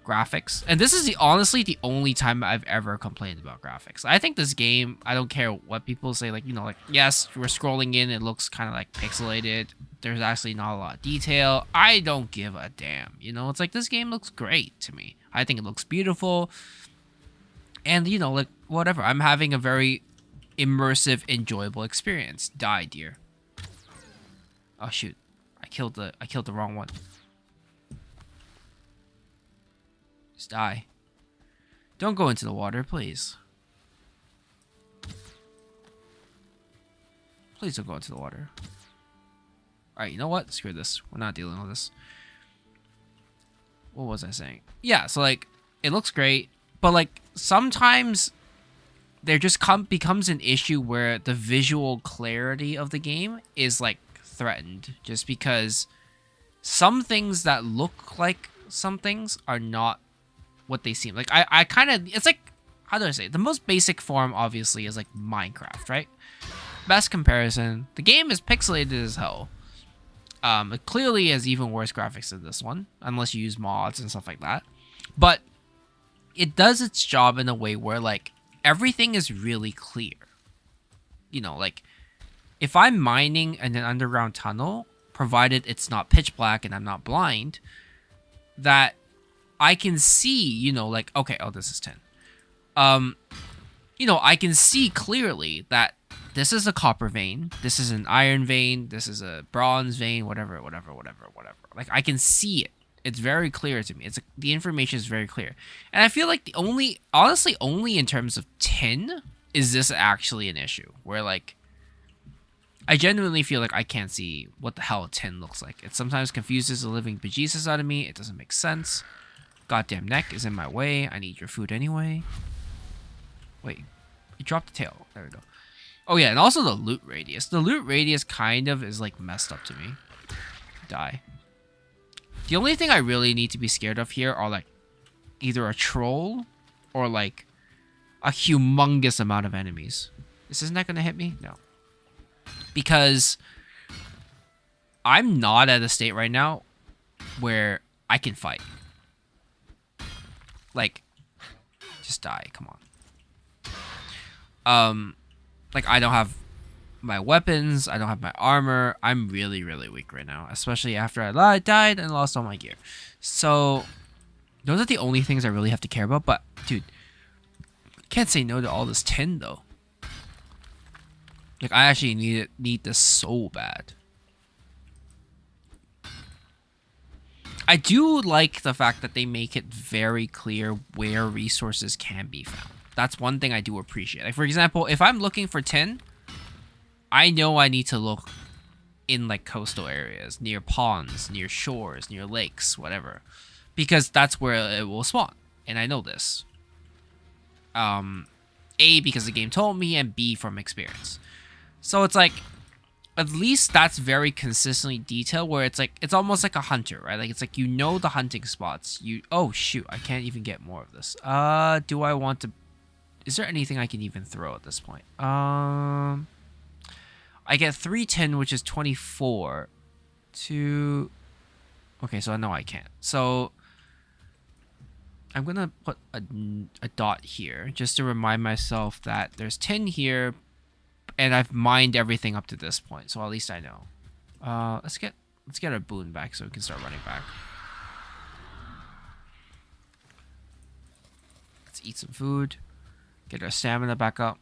S1: graphics. And this is honestly the only time I've ever complained about graphics. I think this game, I don't care what people say, like, like, yes, we're scrolling in, it looks kind of like pixelated. There's actually not a lot of detail. I don't give a damn. It's like, this game looks great to me. I think it looks beautiful. And, like, whatever. I'm having a very immersive, enjoyable experience. Die, dear. Oh, shoot. I killed the wrong one. Just die. Don't go into the water, please. Please don't go into the water. Alright, you know what? Screw this. We're not dealing with this. What was I saying? Yeah, so like, it looks great, but like, sometimes there just becomes an issue where the visual clarity of the game is like threatened, just because some things that look like some things are not what they seem. Like, I kind of, it's like, how do I say it? The most basic form obviously is like Minecraft, right? Best comparison. The game is pixelated as hell. It clearly has even worse graphics than this one, unless you use mods and stuff like that. But it does its job in a way where, like, everything is really clear. Like, if I'm mining in an underground tunnel, provided it's not pitch black and I'm not blind, that I can see, like, okay, oh, this is 10. I can see clearly that this is a copper vein, this is an iron vein, this is a bronze vein, whatever. Like, I can see it. It's very clear to me. The information is very clear. And I feel like honestly, only in terms of tin is this actually an issue. Where, like, I genuinely feel like I can't see what the hell tin looks like. It sometimes confuses the living bejesus out of me. It doesn't make sense. Goddamn neck is in my way. I need your food anyway. Wait, you dropped the tail. There we go. Oh yeah, and also the loot radius. The loot radius kind of is like messed up to me. Die. The only thing I really need to be scared of here are like either a troll or like a humongous amount of enemies. This isn't that gonna hit me? No. Because I'm not at a state right now where I can fight. Like, just die, come on. Like, I don't have my weapons, I don't have my armor. I'm really, really weak right now, especially after I died and lost all my gear. So, those are the only things I really have to care about, but, dude, I can't say no to all this tin, though. Like, I actually need this so bad. I do like the fact that they make it very clear where resources can be found. That's one thing I do appreciate. Like, for example, if I'm looking for tin, I know I need to look in, like, coastal areas, near ponds, near shores, near lakes, whatever. Because that's where it will spawn. And I know this. A, because the game told me, and B, from experience. So it's like, at least that's very consistently detailed, where it's like, it's almost like a hunter, right? Like, it's like, you know the hunting spots. Oh shoot, I can't even get more of this. Do I want to, is there anything I can even throw at this point? I get 310, which is 24 to, okay, so no, I can't. So I'm gonna put a dot here just to remind myself that there's 10 here, and I've mined everything up to this point, so at least I know. Let's get our boon back so we can start running back. Let's eat some food, get our stamina back up.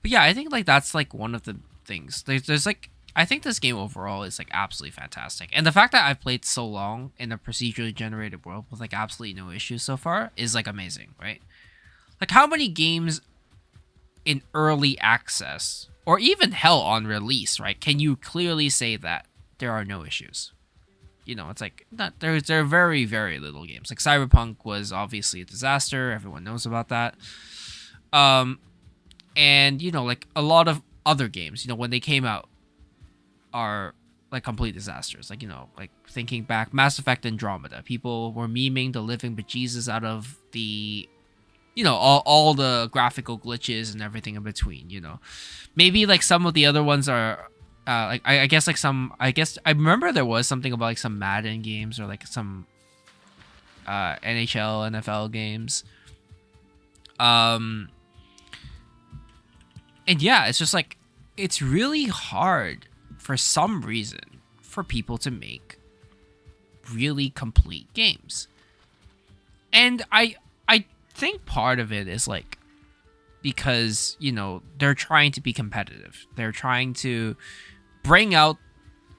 S1: But yeah, I think like that's like one of the things. There's like, I think this game overall is like absolutely fantastic, and the fact that I've played so long in a procedurally generated world with like absolutely no issues so far is like amazing, right? Like, how many games in early access, or even hell on release, right, can you clearly say that there are no issues? You know, it's like, not, there are very, very little games. Like, Cyberpunk was obviously a disaster. Everyone knows about that. And, you know, like, a lot of other games, you know, when they came out, are, like, complete disasters. Like, you know, like, thinking back, Mass Effect Andromeda. People were memeing the living bejesus out of the, you know, all the graphical glitches and everything in between, you know. Maybe, like, some of the other ones are, like, I guess, like, I remember there was something about, like, some Madden games or, like, some NHL, NFL games. And, yeah, it's just, like, it's really hard, for some reason, for people to make really complete games. And I think part of it is like, because, you know, they're trying to be competitive. They're trying to bring out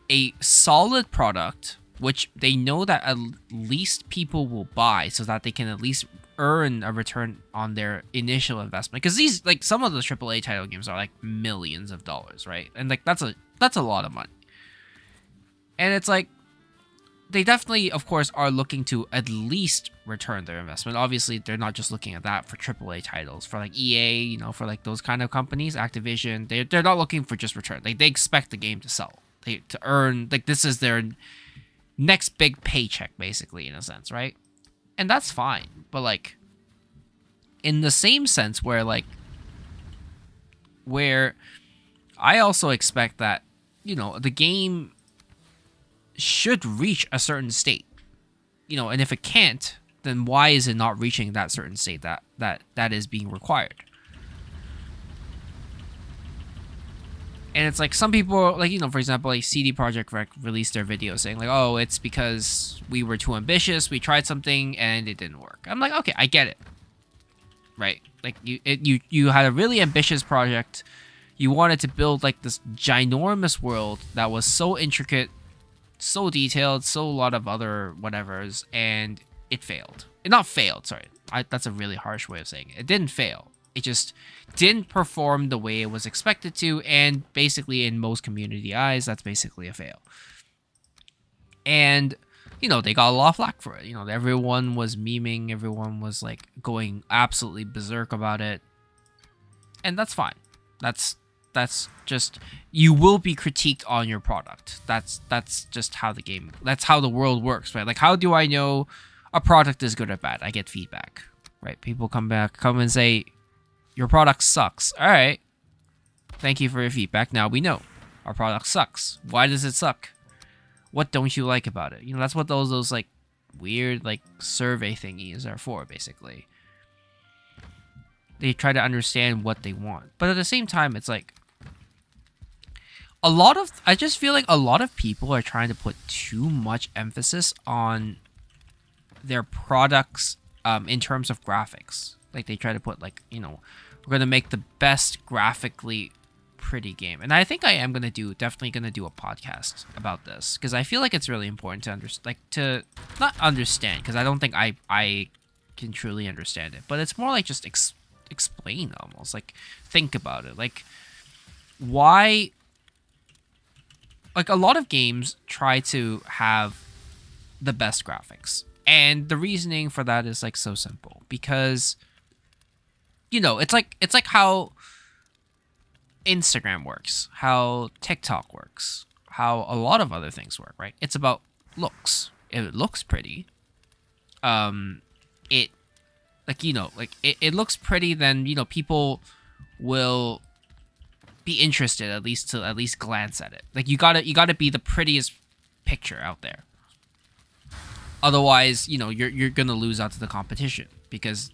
S1: a solid product, which they know that at least people will buy, so that they can at least earn a return on their initial investment. Because these, like, some of the AAA title games are like millions of dollars, right? And like, that's a lot of money. And it's like, they definitely, of course, are looking to at least return their investment. Obviously, they're not just looking at that for AAA titles. For like EA, you know, for like those kind of companies, Activision, they're not looking for just return. Like, they expect the game to sell, to earn. Like, this is their next big paycheck, basically, in a sense, right? And that's fine. But like, in the same sense, where I also expect that, you know, the game should reach a certain state, you know, and if it can't, then why is it not reaching that certain state that is being required? And it's like, some people, like, you know, for example, like CD Projekt Red released their video saying like, oh, it's because we were too ambitious, we tried something and it didn't work. I'm like, okay, I get it, right? Like, you had a really ambitious project, you wanted to build like this ginormous world that was so intricate, so detailed, so a lot of other whatevers, and it failed. It not failed, sorry. That's a really harsh way of saying it. It didn't fail. It just didn't perform the way it was expected to, and basically, in most community eyes, that's basically a fail. And, you know, they got a lot of flack for it. You know, everyone was memeing, everyone was like going absolutely berserk about it. And that's fine. That's just, you will be critiqued on your product. That's just how that's how the world works, right? Like, how do I know a product is good or bad? I get feedback, right? People come and say, your product sucks. All right, thank you for your feedback. Now we know our product sucks. Why does it suck? What don't you like about it? You know, that's what those like weird like survey thingies are for, basically. They try to understand what they want, but at the same time, it's like, I just feel like a lot of people are trying to put too much emphasis on their products in terms of graphics. Like, they try to put, like, you know, we're going to make the best graphically pretty game. And I think I am definitely going to do a podcast about this, because I feel like it's really important to not understand, because I don't think I can truly understand it, but it's more like just explain, almost like think about it. Like, why, like, a lot of games try to have the best graphics, And the reasoning for that is like so simple, because it's like how Instagram works, how TikTok works, how a lot of other things work, right? It's about looks. If it looks pretty, it it looks pretty, then people will be interested, at least glance at it. Like you gotta be the prettiest picture out there. Otherwise, you're gonna lose out to the competition, because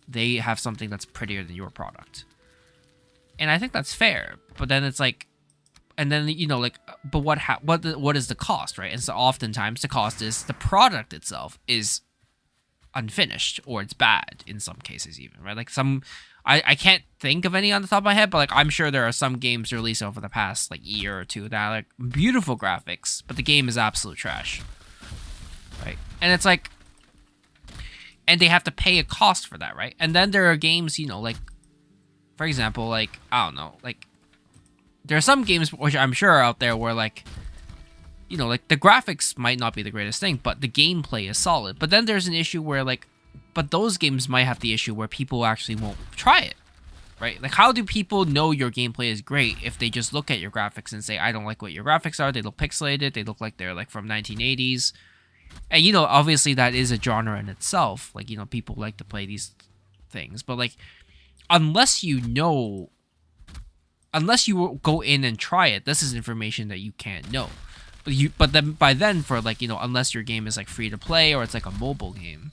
S1: they have something that's prettier than your product. And I think that's fair. But then it's like, and then but what is the cost, right? And so oftentimes the cost is the product itself is unfinished, or it's bad in some cases even, right? Like I can't think of any on the top of my head, but like I'm sure there are some games released over the past like year or two that are like beautiful graphics, but the game is absolute trash, right? And it's like, and they have to pay a cost for that, right? And then there are games, like, for example, like, I don't know, like, there are some games which I'm sure are out there where like, like the graphics might not be the greatest thing, but the gameplay is solid. But then there's an issue where like, but those games might have the issue where people actually won't try it, right? Like, how do people know your gameplay is great if they just look at your graphics and say, I don't like what your graphics are, they look pixelated, they look like they're like from 1980s. And, obviously that is a genre in itself. Like, people like to play these things. But, like, unless you go in and try it, this is information that you can't know. But then by then, for, like, unless your game is, like, free to play or it's, like, a mobile game,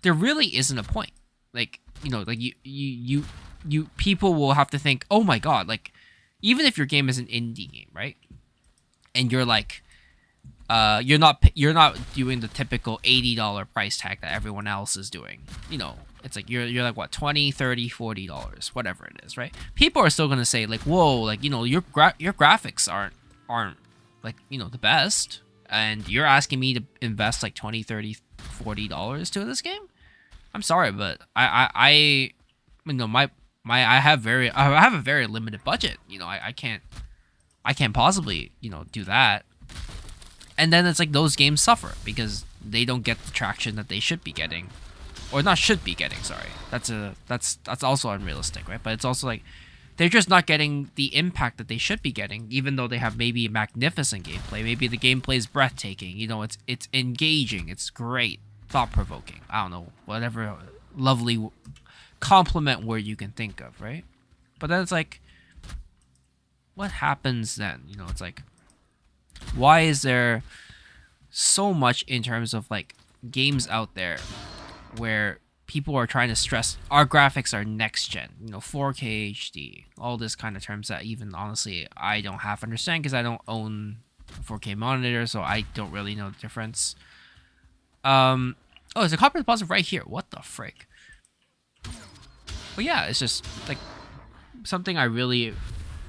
S1: there really isn't a point. Like, like, you people will have to think, oh my god, like, even if your game is an indie game, right? And you're, like, you're not doing the typical $80 price tag that everyone else is doing. It's like you're like what, $20, $30, $40, whatever it is, right? People are still gonna say like, whoa, like your graphics aren't like the best, and you're asking me to invest like $20, $30, $40 to this game. I'm sorry, but I have a very limited budget. I can't possibly do that. And then it's like those games suffer because they don't get the traction that they should be getting, or not should be getting. Sorry, that's also unrealistic, right? But it's also like they're just not getting the impact that they should be getting, even though they have maybe magnificent gameplay. Maybe the gameplay is breathtaking. It's engaging. It's great, thought provoking. I don't know, whatever lovely compliment word you can think of, right? But then it's like, what happens then? It's like, why is there so much in terms of like games out there where people are trying to stress our graphics are next gen, 4K HD, all this kind of terms that even honestly I don't half understand because I don't own a 4K monitor, so I don't really know the difference. Oh, there's a copy deposit right here. What the frick? But yeah, it's just like something I really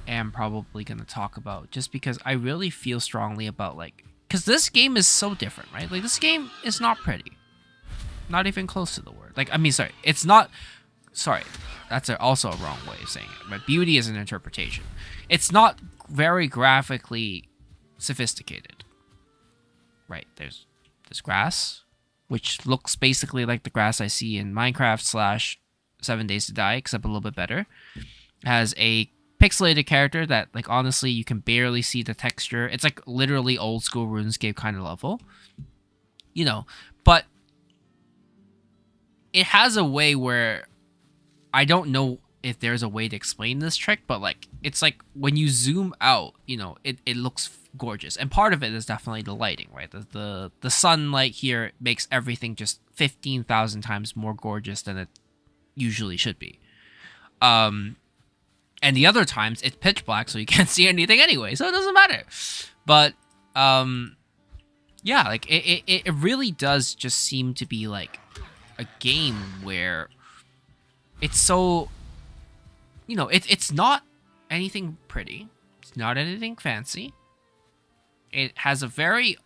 S1: am probably going to talk about, just because I really feel strongly about like, because this game is so different, right? Like, this game is not pretty, not even close to the word. Like, I mean, sorry, it's not, sorry, that's also a wrong way of saying it, but beauty is an interpretation. It's not very graphically sophisticated, right? There's this grass, which looks basically like the grass I see in Minecraft / 7 Days to Die, except a little bit better. It has a pixelated character that, like, honestly, you can barely see the texture. It's like literally old school RuneScape kind of level, but it has a way where I don't know if there's a way to explain this trick, but like, it's like when you zoom out, it looks gorgeous. And part of it is definitely the lighting, right? The sunlight here makes everything just 15,000 times more gorgeous than it usually should be. And the other times it's pitch black, so you can't see anything anyway, so it doesn't matter. But yeah, like it really does just seem to be like a game where it's so, it's not anything pretty, it's not anything fancy. It has a very,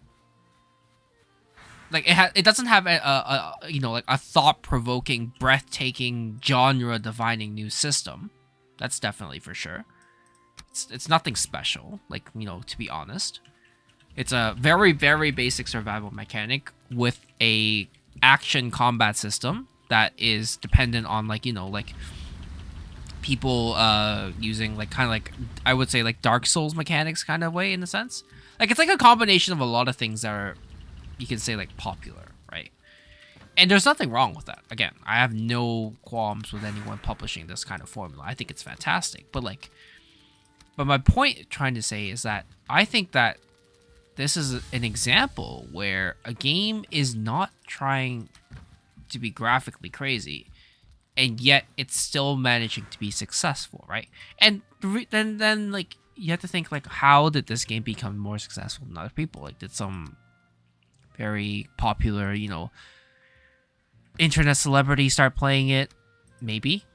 S1: like, it doesn't have a like a thought-provoking, breathtaking, genre-defining new system. That's definitely for sure. It's nothing special, like, to be honest. It's a very, very basic survival mechanic with a action combat system that is dependent on like, like people using like kind of like, I would say like Dark Souls mechanics kind of way in a sense. Like it's like a combination of a lot of things that are, you can say, like popular, right? And there's nothing wrong with that. Again, I have no qualms with anyone publishing this kind of formula. I think it's fantastic. But my point trying to say is that I think that this is an example where a game is not trying to be graphically crazy, and yet it's still managing to be successful, right? And then like you have to think like, how did this game become more successful than other people? Like, did some very popular, internet celebrity start playing it? Maybe.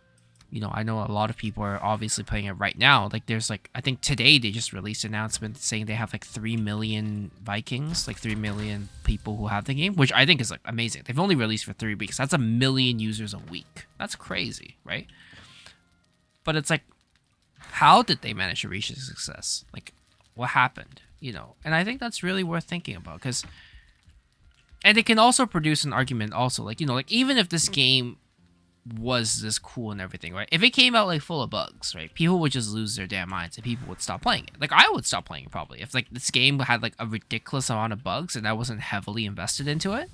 S1: I know a lot of people are obviously playing it right now. Like, there's like, I think today they just released an announcement saying they have like 3 million Vikings, like 3 million people who have the game, which I think is like amazing. They've only released for 3 weeks. That's 1 million users a week. That's crazy, right? But it's like, how did they manage to reach this success? Like, what happened? And I think that's really worth thinking about, and it can also produce an argument also, like, like even if this game was this cool and everything, right? If it came out like full of bugs, right? People would just lose their damn minds and people would stop playing it. Like I would stop playing it probably. If like this game had like a ridiculous amount of bugs and I wasn't heavily invested into it,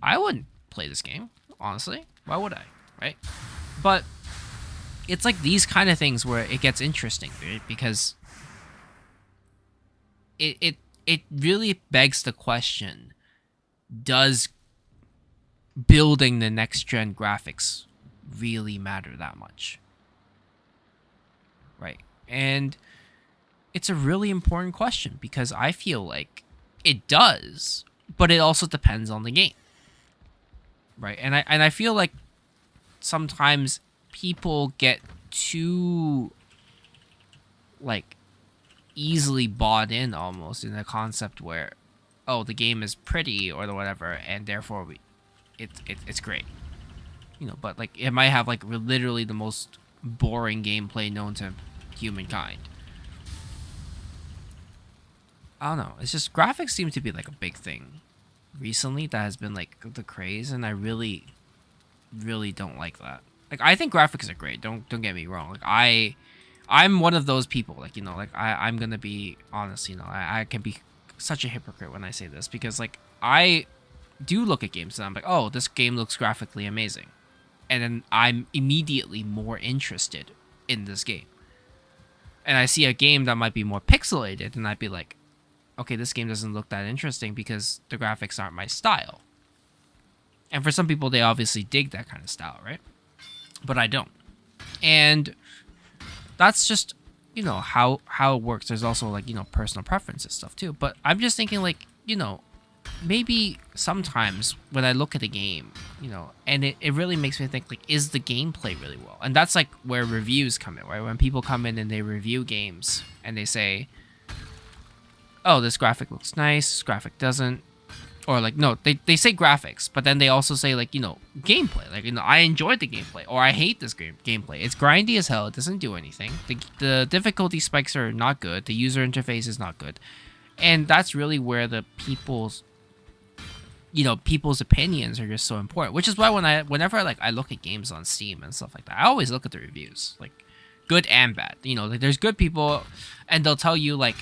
S1: I wouldn't play this game, honestly. Why would I? Right? But it's like these kind of things where it gets interesting, right? Because it really begs the question, does building the next gen graphics really matter that much? Right? And it's a really important question because I feel like it does, but it also depends on the game. Right? And I feel like sometimes people get too like easily bought in almost in the concept where, oh, the game is pretty or whatever, and therefore it's great, but like it might have like literally the most boring gameplay known to humankind. I don't know. It's just graphics seem to be like a big thing recently that has been like the craze, and I really, really don't like that. Like I think graphics are great. Don't get me wrong. Like I'm one of those people. Like like I'm gonna be honest. I can be such a hypocrite when I say this because like I do look at games and I'm like, oh, this game looks graphically amazing, and then I'm immediately more interested in this game. And I see a game that might be more pixelated, and I'd be like, okay, this game doesn't look that interesting because the graphics aren't my style. And for some people, they obviously dig that kind of style, right? But I don't. And that's just, how it works. There's also like, personal preferences stuff too. But I'm just thinking like, maybe sometimes when I look at a game, and it really makes me think like, is the gameplay really well? And that's like where reviews come in, right? When people come in and they review games and they say, oh, this graphic looks nice, this graphic doesn't. Or like, no, they say graphics, but then they also say like, gameplay. Like, I enjoyed the gameplay, or I hate this gameplay. It's grindy as hell. It doesn't do anything. The difficulty spikes are not good. The user interface is not good. And that's really where the people's opinions are just so important. Which is why whenever I look at games on Steam and stuff like that, I always look at the reviews, like good and bad. Like there's good people, and they'll tell you like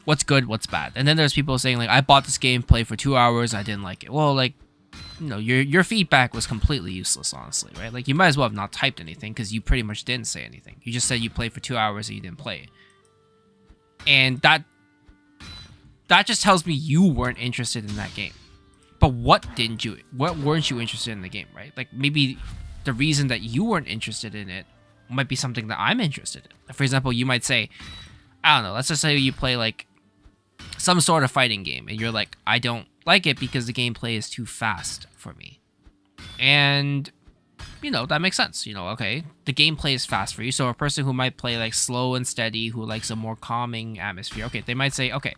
S1: what's good, what's bad. And then there's people saying like, I bought this game, played for 2 hours, I didn't like it. Well, like, your feedback was completely useless, honestly, right? Like you might as well have not typed anything because you pretty much didn't say anything. You just said you played for 2 hours and you didn't play it. And that just tells me you weren't interested in that game. But what weren't you interested in the game, right? Like maybe the reason that you weren't interested in it might be something that I'm interested in. For example, you might say, I don't know, let's just say you play like some sort of fighting game and you're like, I don't like it because the gameplay is too fast for me. And that makes sense. Okay, the gameplay is fast for you. So a person who might play like slow and steady, who likes a more calming atmosphere, okay, they might say, okay,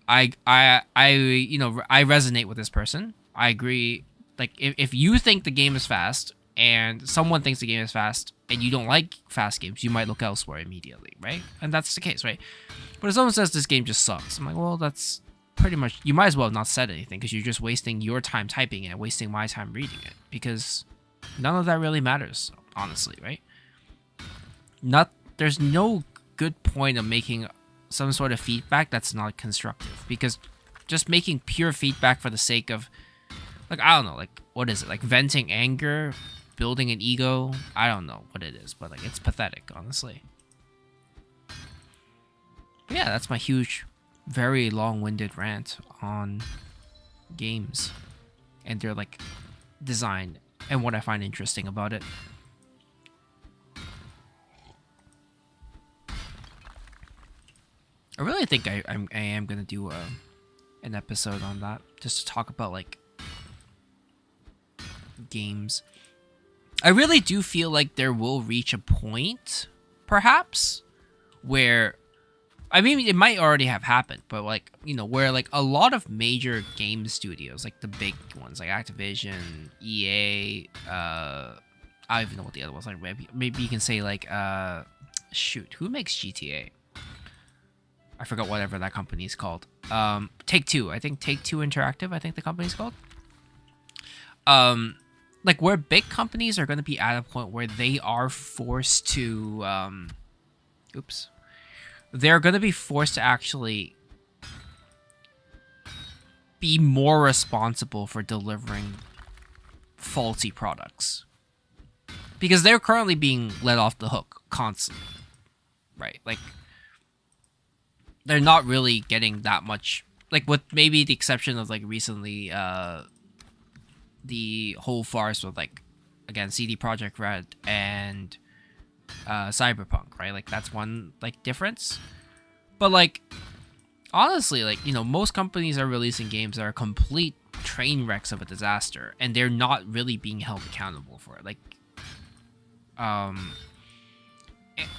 S1: I resonate with this person. I agree. Like if you think the game is fast and someone thinks the game is fast and you don't like fast games, you might look elsewhere immediately, right? And that's the case, right? But if someone says this game just sucks, I'm like, well, that's pretty much, you might as well have not said anything, because you're just wasting your time typing it, wasting my time reading it, because none of that really matters, honestly, right? There's no good point of making some sort of feedback that's not constructive, because just making pure feedback for the sake of, like, I don't know, like, what is it? Like, venting anger, building an ego? I don't know what it is, but, like, it's pathetic, honestly. But yeah, that's my huge, very long-winded rant on games and their, like, design and what I find interesting about it. I really think I am gonna do an episode on that, just to talk about, like, games. I really do feel like there will reach a point, perhaps, where, I mean, it might already have happened, but, like, you know, where, like, a lot of major game studios, like the big ones, like Activision, EA, I don't even know what the other ones, like, maybe you can say, like, shoot, who makes GTA? I forgot whatever that company's called. Take-Two. I think Take-Two Interactive, I think the company's called. Like, where big companies are going to be at a point where they are forced to, they're going to be forced to actually be more responsible for delivering faulty products. Because they're currently being let off the hook constantly, right? Like, they're not really getting that much, like, with maybe the exception of, like, recently, the whole farce with, like, again, CD Projekt Red and Cyberpunk, right? Like, that's one, like, difference. But, like, honestly, like, you know, most companies are releasing games that are complete train wrecks of a disaster, and they're not really being held accountable for it. Like,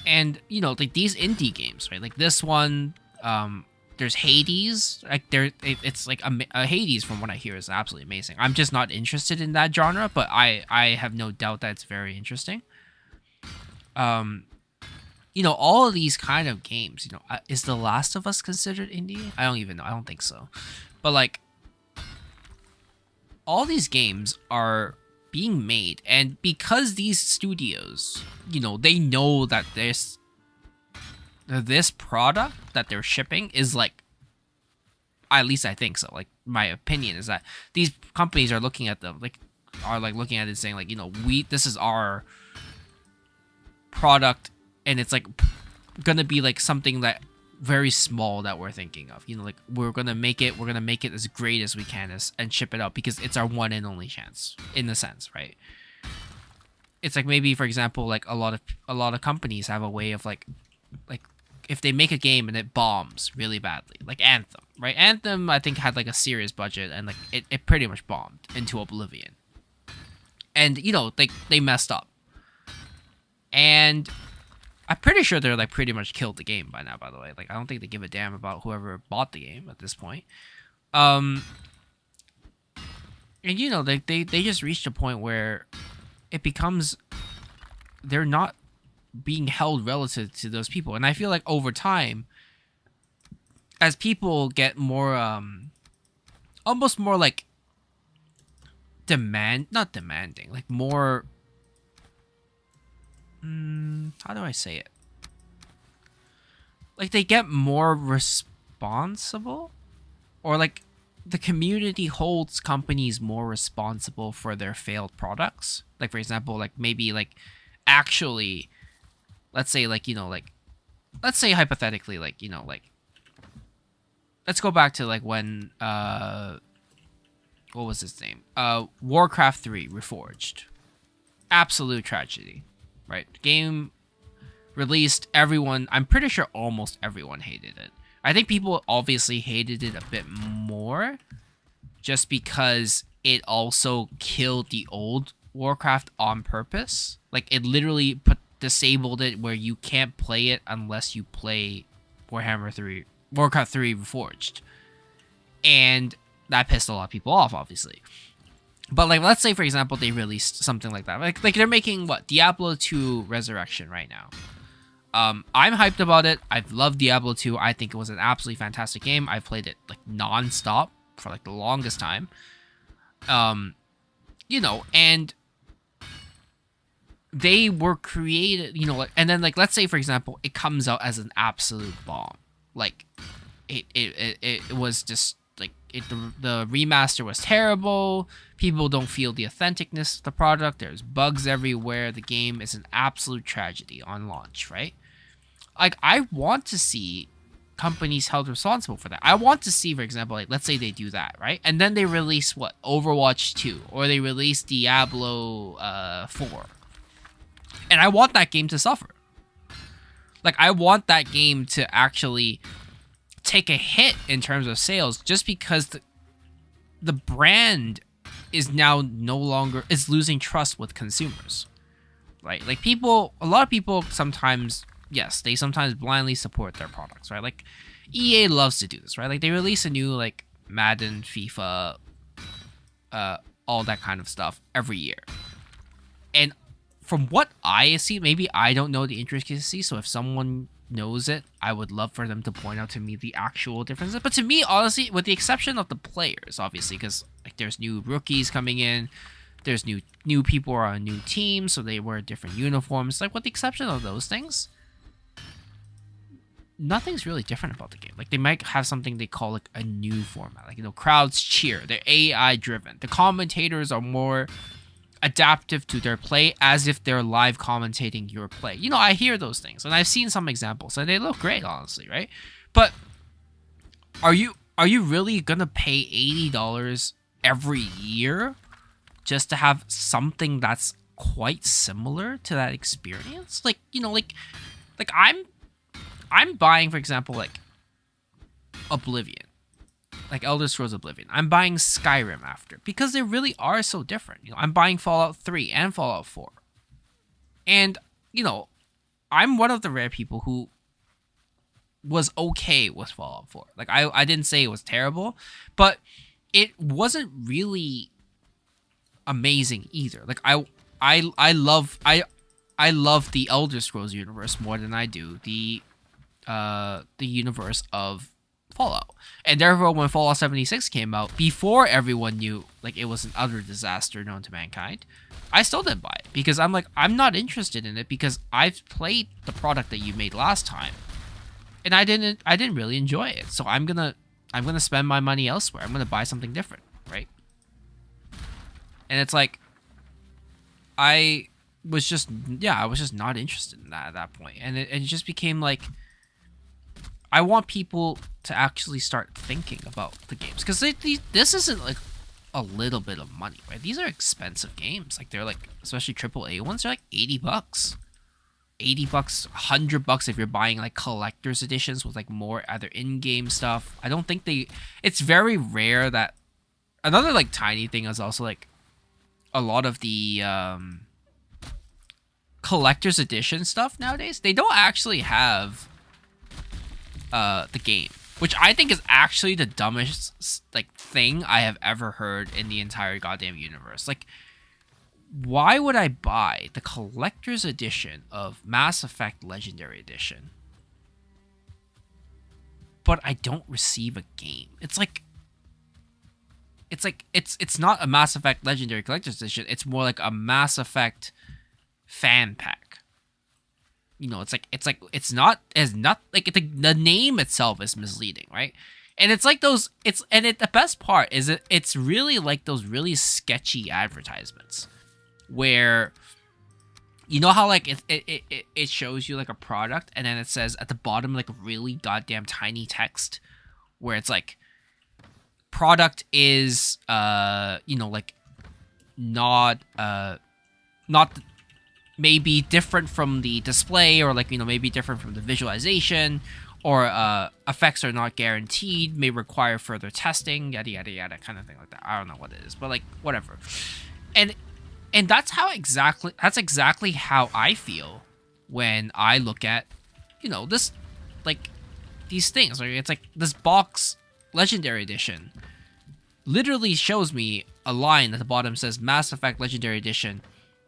S1: and, you know, like, these indie games, right? Like, this one, there's Hades. Like, it's like a Hades, from what I hear, is absolutely amazing. I'm just not interested in that genre, but I have no doubt that it's very interesting. You know, all of these kind of games, you know, is The Last of Us considered indie? I don't even know. I don't think so. But, like, all these games are being made, and because these studios, you know, they know that this product that they're shipping is, like, at least I think so. Like, my opinion is that these companies are looking at them, like, looking at it and saying, like, you know, this is our product, and it's, like, gonna be, like, something that very small that we're thinking of, you know, like, we're gonna make it as great as we can and ship it out, because it's our one and only chance, in a sense, right? It's like, maybe, for example, like, a lot of companies have a way of, like if they make a game and it bombs really badly, like Anthem, right? Anthem, I think, had, like, a serious budget, and, like, it pretty much bombed into oblivion. And, you know, they messed up. And I'm pretty sure they're, like, pretty much killed the game by now, by the way. Like, I don't think they give a damn about whoever bought the game at this point. And, you know, they just reached a point where it becomes, they're not being held relative to those people. And I feel like over time, as people get more, almost more, like, not demanding, like, more, how do I say it? Like, they get more responsible, or, like, the community holds companies more responsible for their failed products. Like, for example, like, maybe, like, actually, let's say, like, you know, like, let's say hypothetically, like, you know, like, let's go back to, like, when, what was his name? Warcraft 3 Reforged. Absolute tragedy, right? Game released, I'm pretty sure almost everyone hated it. I think people obviously hated it a bit more, just because it also killed the old Warcraft on purpose. Like, it literally disabled it where you can't play it unless you play Warcraft 3 Reforged. And that pissed a lot of people off, obviously. But like, let's say for example they released something like that. Like they're making what, Diablo 2 Resurrection right now. I'm hyped about it. I've loved Diablo 2. I think it was an absolutely fantastic game. I've played it like non-stop for like the longest time. You know, and they were created, you know, like, and then like, let's say for example it comes out as an absolute bomb. Like it was just like the remaster was terrible. People don't feel the authenticness of the product. There's bugs everywhere. The game is an absolute tragedy on launch, right? Like, I want to see companies held responsible for that. I want to see, for example, like, let's say they do that, right? And then they release what, Overwatch 2, or they release Diablo 4, and I want that game to suffer. Like, I want that game to actually take a hit in terms of sales, just because the brand is now no longer, is losing trust with consumers, right? Like, people, a lot of people sometimes, yes, they sometimes blindly support their products, right? Like, EA loves to do this, right? Like, they release a new, like, Madden, FIFA, all that kind of stuff every year. And from what I see, maybe I don't know the intricacies, so if someone knows it, I would love for them to point out to me the actual differences. But to me, honestly, with the exception of the players, obviously, because like there's new rookies coming in, there's new people are on new teams, so they wear different uniforms. Like, with the exception of those things, nothing's really different about the game. Like, they might have something they call like a new format, like, you know, crowds cheer. They're AI driven. The commentators are more adaptive to their play, as if they're live commentating your play. You know, I hear those things, and I've seen some examples, and they look great, honestly, right? But are you really gonna pay $80 every year just to have something that's quite similar to that experience? Like, you know, like I'm buying, for example, like Oblivion, like Elder Scrolls Oblivion. I'm buying Skyrim after, because they really are so different. You know, I'm buying Fallout 3 and Fallout 4. And, you know, I'm one of the rare people who was okay with Fallout 4. Like, I didn't say it was terrible, but it wasn't really amazing either. Like, I love the Elder Scrolls universe more than I do the universe of Fallout. And therefore, when Fallout 76 came out, before everyone knew like it was an utter disaster known to mankind, I still didn't buy it, because I'm like, I'm not interested in it, because I've played the product that you made last time, and I didn't really enjoy it. So I'm gonna spend my money elsewhere. I'm gonna buy something different, right? And it's like, I was just not interested in that at that point, and it just became like, I want people to actually start thinking about the games, because this isn't like a little bit of money, right? These are expensive games. Like, they're like, especially AAA ones, they're like $80, $80, $100 if you're buying like collector's editions with like more other in-game stuff. I don't think it's very rare that, another like tiny thing is also like a lot of the collector's edition stuff nowadays, they don't actually have the game, which I think is actually the dumbest like thing I have ever heard in the entire goddamn universe. Like, why would I buy the collector's edition of Mass Effect Legendary Edition, but I don't receive a game? It's not a Mass Effect Legendary Collector's Edition. It's more like a Mass Effect fan pack. You know, it's not like the name itself is misleading, right? And it's like those, the best part is it's really like those really sketchy advertisements where, you know how like it shows you like a product, and then it says at the bottom like really goddamn tiny text where it's like, product is you know, like not maybe different from the display, or like, you know, maybe different from the visualization, or effects are not guaranteed, may require further testing, yada yada yada, kind of thing like that. I don't know what it is, but like, whatever. And that's exactly how I feel when I look at, you know, this, like, these things. Like, it's like this box Legendary Edition literally shows me a line at the bottom says Mass Effect Legendary Edition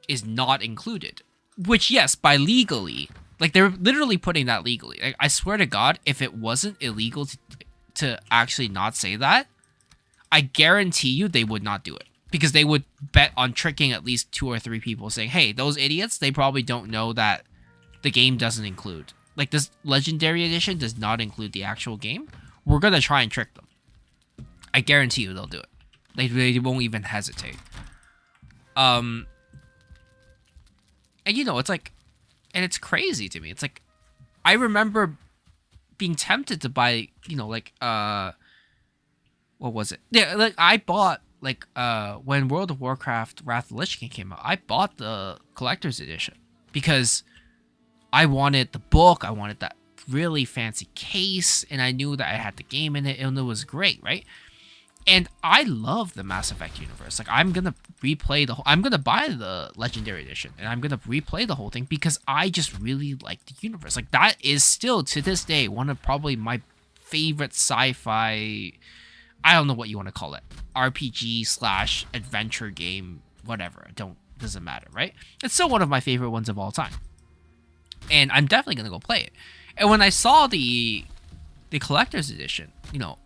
S1: is not included. Which, yes, by legally, like they're literally putting that legally. Like, I swear to God, if it wasn't illegal to actually not say that, I guarantee you they would not do it. Because they would bet on tricking at least 2 or 3 people saying, hey, those idiots, they probably don't know that the game doesn't include. Like, this Legendary Edition does not include the actual game. We're going to try and trick them. I guarantee you they'll do it. They won't even hesitate. And you know, it's like, and it's crazy to me. It's like, I remember being tempted to buy, you know, like, what was it? Yeah, like, I bought, like, when World of Warcraft Wrath of the Lich King came out, I bought the collector's edition because I wanted the book, I wanted that really fancy case, and I knew that I had the game in it, and it was great, right? And I love the Mass Effect universe. Like, I'm gonna replay the whole... I'm gonna buy the Legendary Edition, and I'm gonna replay the whole thing because I just really like the universe. Like, that is still, to this day, one of probably my favorite sci-fi... I don't know what you want to call it. RPG / adventure game, whatever. Doesn't matter, right? It's still one of my favorite ones of all time. And I'm definitely gonna go play it. And when I saw the collector's edition, you know,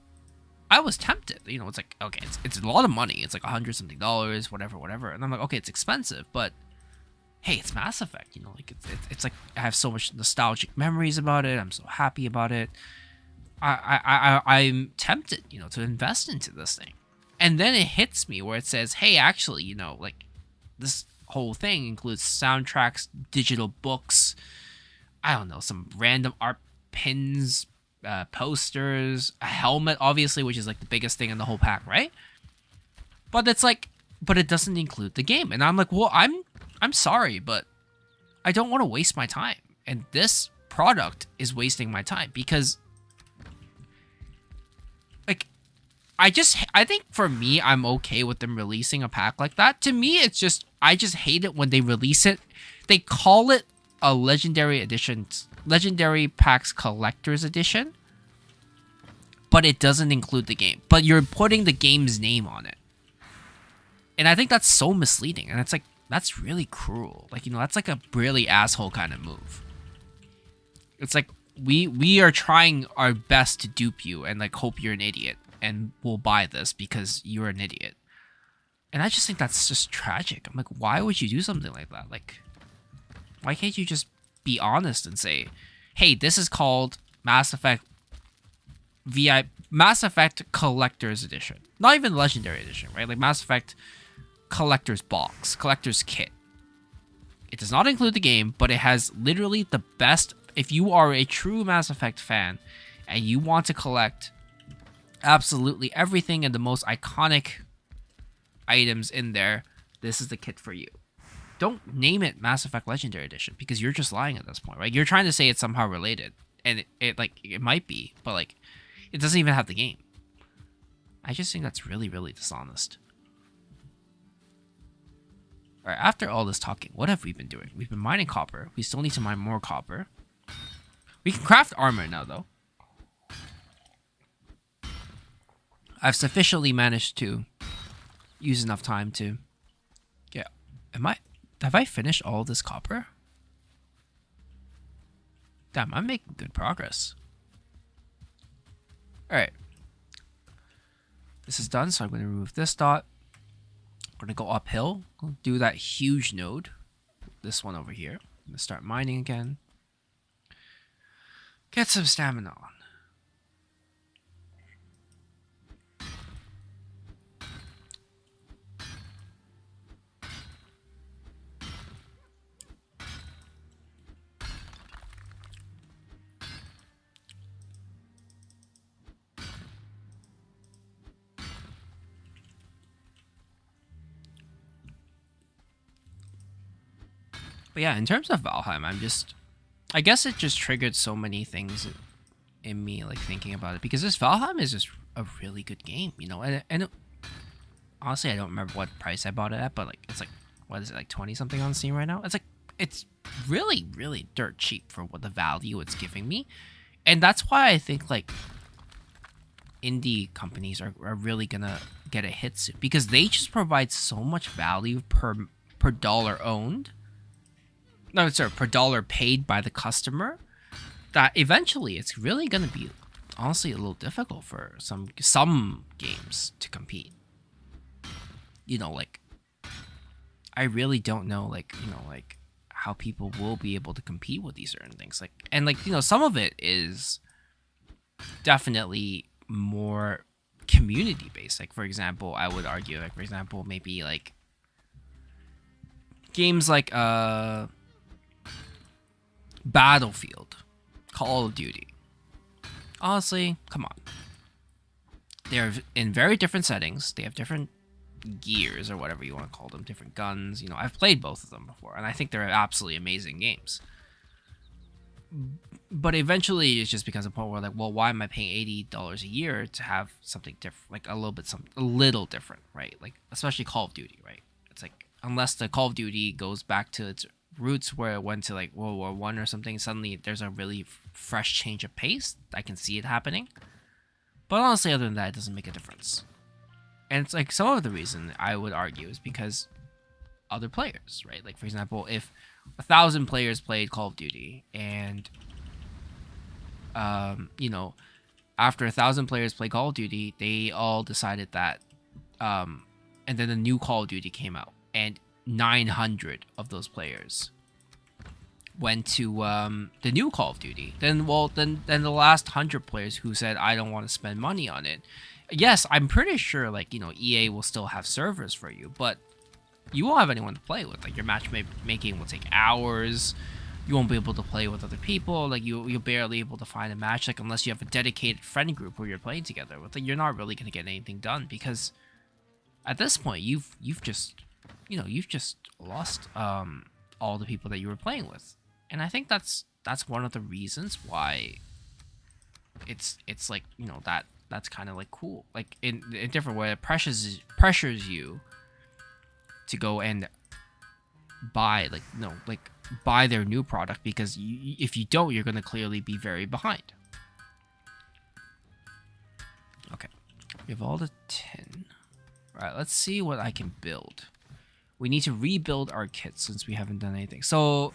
S1: I was tempted. You know, it's like, okay, it's a lot of money. It's like $100 something, whatever. And I'm like, okay, it's expensive, but hey, it's Mass Effect. You know, like it's like I have so much nostalgic memories about it. I'm so happy about it. I'm tempted, you know, to invest into this thing. And then it hits me where it says, hey, actually, you know, like this whole thing includes soundtracks, digital books, I don't know, some random art pins, posters, a helmet, obviously, which is like the biggest thing in the whole pack, right? But it's like, but it doesn't include the game. And I'm like, well, I'm sorry, but I don't want to waste my time. And this product is wasting my time because like, I think for me, I'm okay with them releasing a pack like that. To me, it's just, I just hate it when they release it. They call it a Legendary Edition, Legendary Packs Collector's Edition, but it doesn't include the game. But you're putting the game's name on it. And I think that's so misleading. And it's like, that's really cruel. Like, you know, that's like a really asshole kind of move. It's like, we are trying our best to dupe you and like hope you're an idiot and we'll buy this because you're an idiot. And I just think that's just tragic. I'm like, why would you do something like that? Like, why can't you just be honest and say, hey, this is called Mass Effect Collector's Edition. Not even Legendary Edition, right? Like Mass Effect Collector's Box, Collector's Kit. It does not include the game, but it has literally the best... If you are a true Mass Effect fan and you want to collect absolutely everything and the most iconic items in there, this is the kit for you. Don't name it Mass Effect Legendary Edition because you're just lying at this point, right? You're trying to say it's somehow related, and it might be, but like it doesn't even have the game. I just think that's really, really dishonest. All right, after all this talking, what have we been doing? We've been mining copper. We still need to mine more copper. We can craft armor now, though. I've sufficiently managed to use enough time to get... Have I finished all this copper? Damn, I'm making good progress. Alright. This is done, so I'm going to remove this dot. I'm going to go uphill. I'll do that huge node. This one over here. I'm going to start mining again. Get some stamina on. But yeah, in terms of Valheim, I guess it just triggered so many things in me, like thinking about it, because this Valheim is just a really good game, you know, and honestly, I don't remember what price I bought it at, but like, it's like, what is it, like 20 something on Steam right now? It's like, it's really, really dirt cheap for what the value it's giving me. And that's why I think like, indie companies are really gonna get a hit soon because they just provide so much value per dollar owned. No, sorry, per dollar paid by the customer, that eventually it's really gonna be honestly a little difficult for some games to compete. You know, like I really don't know, like, you know, like how people will be able to compete with these certain things. Like, and like, you know, some of it is definitely more community based. Like, for example, I would argue, like, for example, maybe like games like Battlefield, Call of Duty. Honestly, come on. They're in very different settings. They have different gears or whatever you want to call them, different guns. You know, I've played both of them before, and I think they're absolutely amazing games. But eventually, it just becomes a point where, like, well, why am I paying $80 a year to have something different, like a little different, right? Like, especially Call of Duty, right? It's like unless the Call of Duty goes back to its roots where it went to like World War One or something, suddenly there's a really fresh change of pace. I can see it happening. But honestly, other than that, it doesn't make a difference. And it's like some of the reason I would argue is because other players, right? Like, for example, if 1,000 players played Call of Duty and, you know, after 1,000 players played Call of Duty, they all decided that, and then the new Call of Duty came out, and 900 of those players went to the new Call of Duty. Then the last 100 players who said, I don't want to spend money on it. Yes, I'm pretty sure, like, you know, EA will still have servers for you, but you won't have anyone to play with. Like, your matchmaking will take hours. You won't be able to play with other people. Like, you're barely able to find a match, like, unless you have a dedicated friend group where you're playing together with. Like, you're not really going to get anything done because at this point, you've just lost all the people that you were playing with. And I think that's one of the reasons why it's like, you know, that's kind of like cool. Like, in a different way, it pressures you to go and buy, like, you know, like, buy their new product, because if you don't, you're going to clearly be very behind. Okay, we have all the tin. All right, let's see what I can build. We need to rebuild our kits since we haven't done anything. So,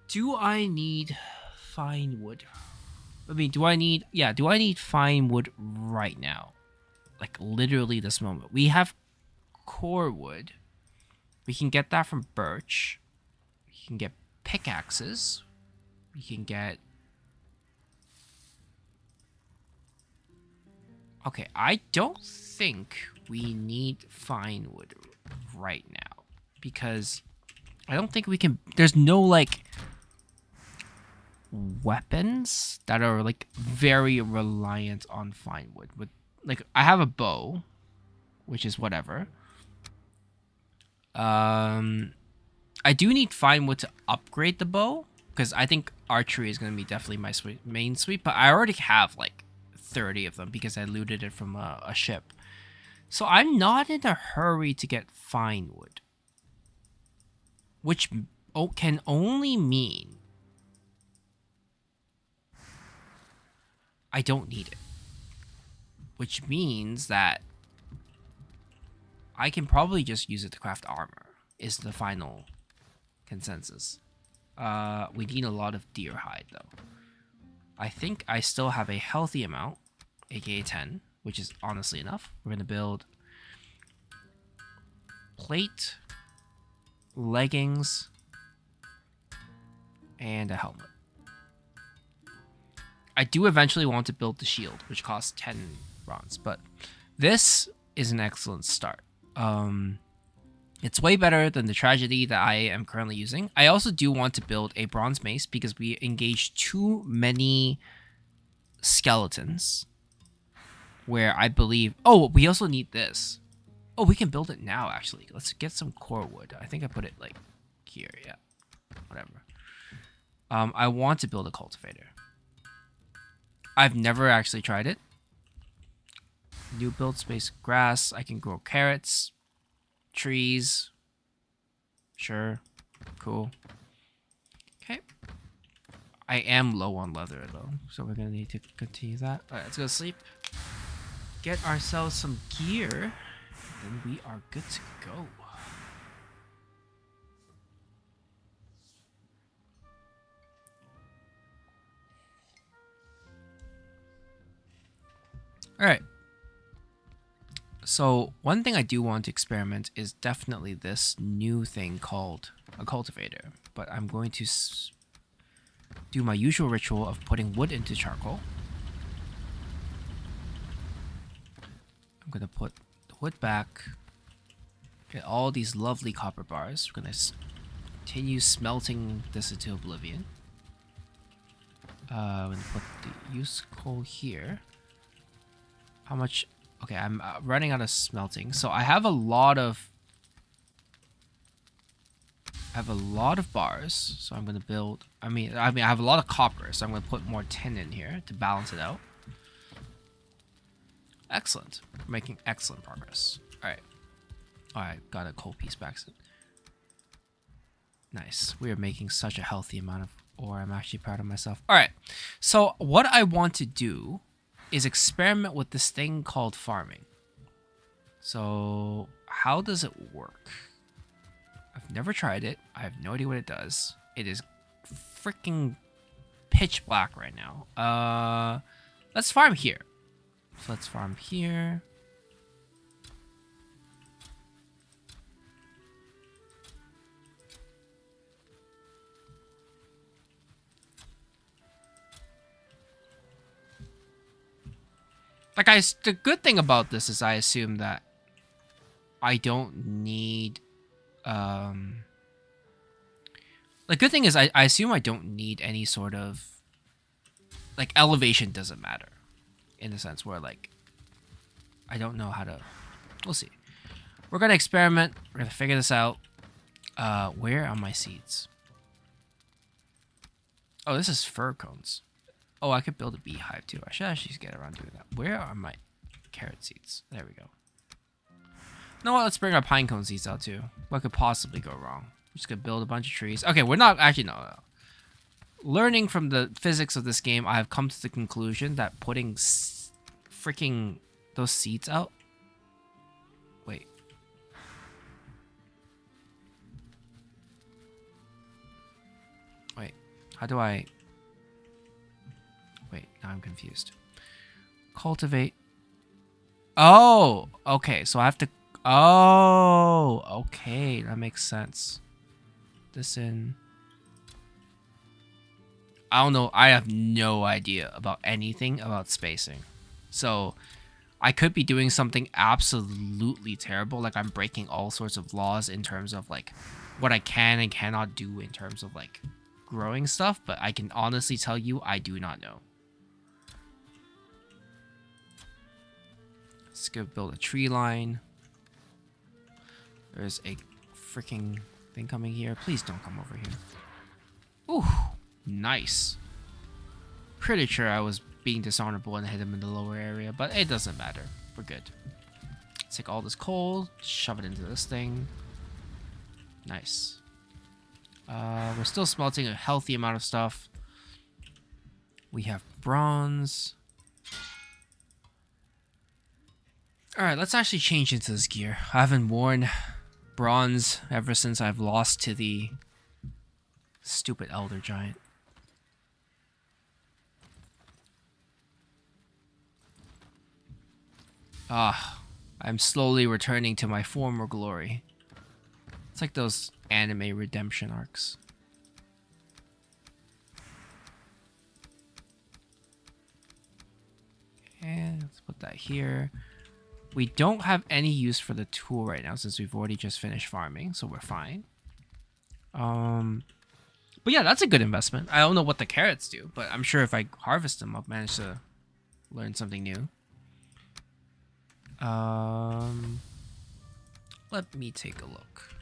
S1: do I need fine wood? I mean, do I need fine wood right now? Like, literally this moment. We have core wood. We can get that from birch. We can get pickaxes. We can get... Okay, I don't think we need fine wood right now, because I don't think we can... There's no, like, weapons that are, like, very reliant on fine wood. With, like, I have a bow, which is whatever. I do need fine wood to upgrade the bow, because I think archery is going to be definitely my main sweep, but I already have, like, 30 of them because I looted it from a ship. So I'm not in a hurry to get fine wood, which can only mean I don't need it, which means that I can probably just use it to craft armor, is the final consensus. We need a lot of deer hide, though. I think I still have a healthy amount, aka 10, which is honestly enough. We're going to build plate, leggings, and a helmet. I do eventually want to build the shield, which costs 10 bronze, but this is an excellent start. It's way better than the tragedy that I am currently using. I also do want to build a bronze mace because we engaged too many skeletons, where I believe... Oh, we also need this. Oh, we can build it now, actually. Let's get some core wood. I think I put it, like, here. Yeah, whatever. I want to build a cultivator. I've never actually tried it. New build space, grass. I can grow carrots, trees. Sure. Cool. Okay. I am low on leather, though, so we're going to need to continue that. All right, let's go to sleep. get ourselves some gear, then we are good to go. All right. So one thing I do want to experiment is definitely this new thing called a cultivator. But I'm going to do my usual ritual of putting wood into charcoal. I'm going to put the wood back. Get all these lovely copper bars. We're going to continue smelting this into oblivion. I'm going to put the use coal here. How much? Okay, I'm running out of smelting. So I have a lot of bars. So I'm gonna build. I mean, I have a lot of copper. So I'm gonna put more tin in here to balance it out. Excellent. We're making excellent progress. All right. All right. Got a coal piece back. Nice. We are making such a healthy amount of ore. I'm actually proud of myself. All right. So what I want to do is experiment with this thing called farming. So how does it work? I've never tried it. I have no idea what it does. It is freaking pitch black right now. Let's farm here. So let's farm here. Like, the good thing about this is I assume that I don't need, the good thing is I assume I don't need any sort of, like, elevation doesn't matter. In the sense where, like, I don't know how to, we'll see. We're gonna experiment, we're gonna figure this out. Where are my seeds? Oh, this is fir cones. Oh, I could build a beehive too. I should actually get around doing that. Where are my carrot seeds? There we go. You know what? Let's bring our pine cone seeds out too. What could possibly go wrong? I'm just gonna build a bunch of trees. Okay, we're not actually no. Learning from the physics of this game, I have come to the conclusion that putting freaking those seeds out. Wait. Wait. How do I? Wait, now I'm confused. Cultivate. Oh, okay. So I have to. Oh, okay. That makes sense. This in. I don't know. I have no idea about anything about spacing. So I could be doing something absolutely terrible. Like I'm breaking all sorts of laws in terms of like what I can and cannot do in terms of like growing stuff. But I can honestly tell you, I do not know. Let's go build a tree line. There's a freaking thing coming here. Please don't come over here. Ooh, nice. Pretty sure I was being dishonorable and hit him in the lower area, but it doesn't matter. We're good. Let's take all this coal, shove it into this thing. Nice. We're still smelting a healthy amount of stuff. We have bronze. Alright, let's actually change into this gear. I haven't worn bronze ever since I've lost to the stupid elder giant. Ah, I'm slowly returning to my former glory. It's like those anime redemption arcs. And let's put that here. We don't have any use for the tool right now since we've already just finished farming, so we're fine. But yeah, that's a good investment. I don't know what the carrots do, but I'm sure if I harvest them, I'll manage to learn something new. Let me take a look.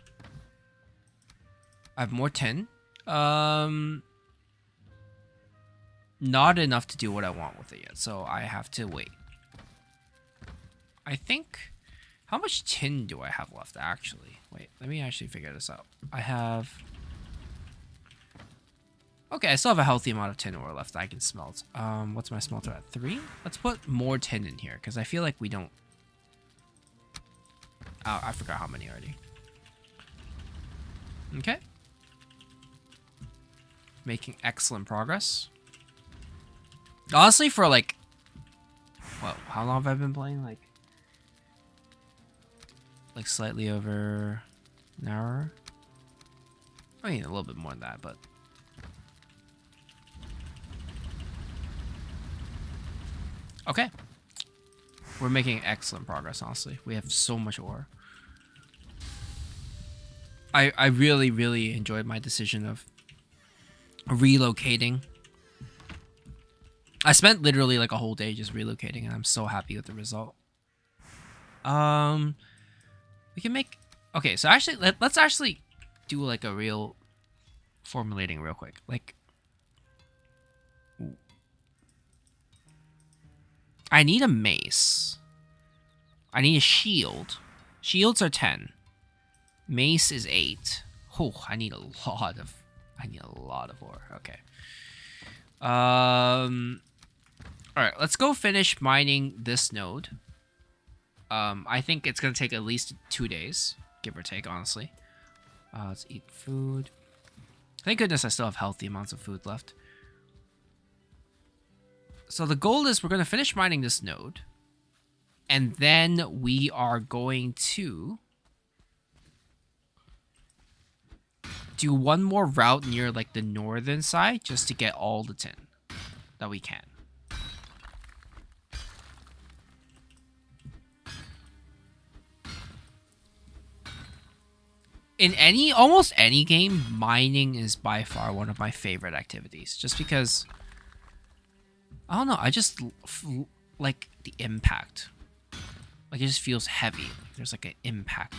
S1: I have more tin. Not enough to do what I want with it yet, so I have to wait. I think... How much tin do I have left, actually? Wait, let me actually figure this out. I have... Okay, I still have a healthy amount of tin ore left that I can smelt. What's my smelter at? 3? Let's put more tin in here, because I feel like we don't... Oh, I forgot how many already. Okay. Making excellent progress. Honestly, for like... What, how long have I been playing? Like slightly over an hour? I mean, a little bit more than that, but... Okay. We're making excellent progress, honestly. We have so much ore. I really, really enjoyed my decision of relocating. I spent literally like a whole day just relocating, and I'm so happy with the result. We can make... Okay, so actually, let's actually do like a real formulating real quick. Like... Ooh. I need a mace. I need a shield. Shields are 10. Mace is 8. Oh, I need a lot of ore. Okay. All right, let's go finish mining this node. I think it's gonna take at least 2 days, give or take, honestly. Let's eat food. Thank goodness I still have healthy amounts of food left. So the goal is we're gonna finish mining this node, and then we are going to do one more route near like the northern side just to get all the tin that we can. In almost any game, mining is by far one of my favorite activities, just because, I don't know, I just like the impact. Like, it just feels heavy. Like, there's like an impact.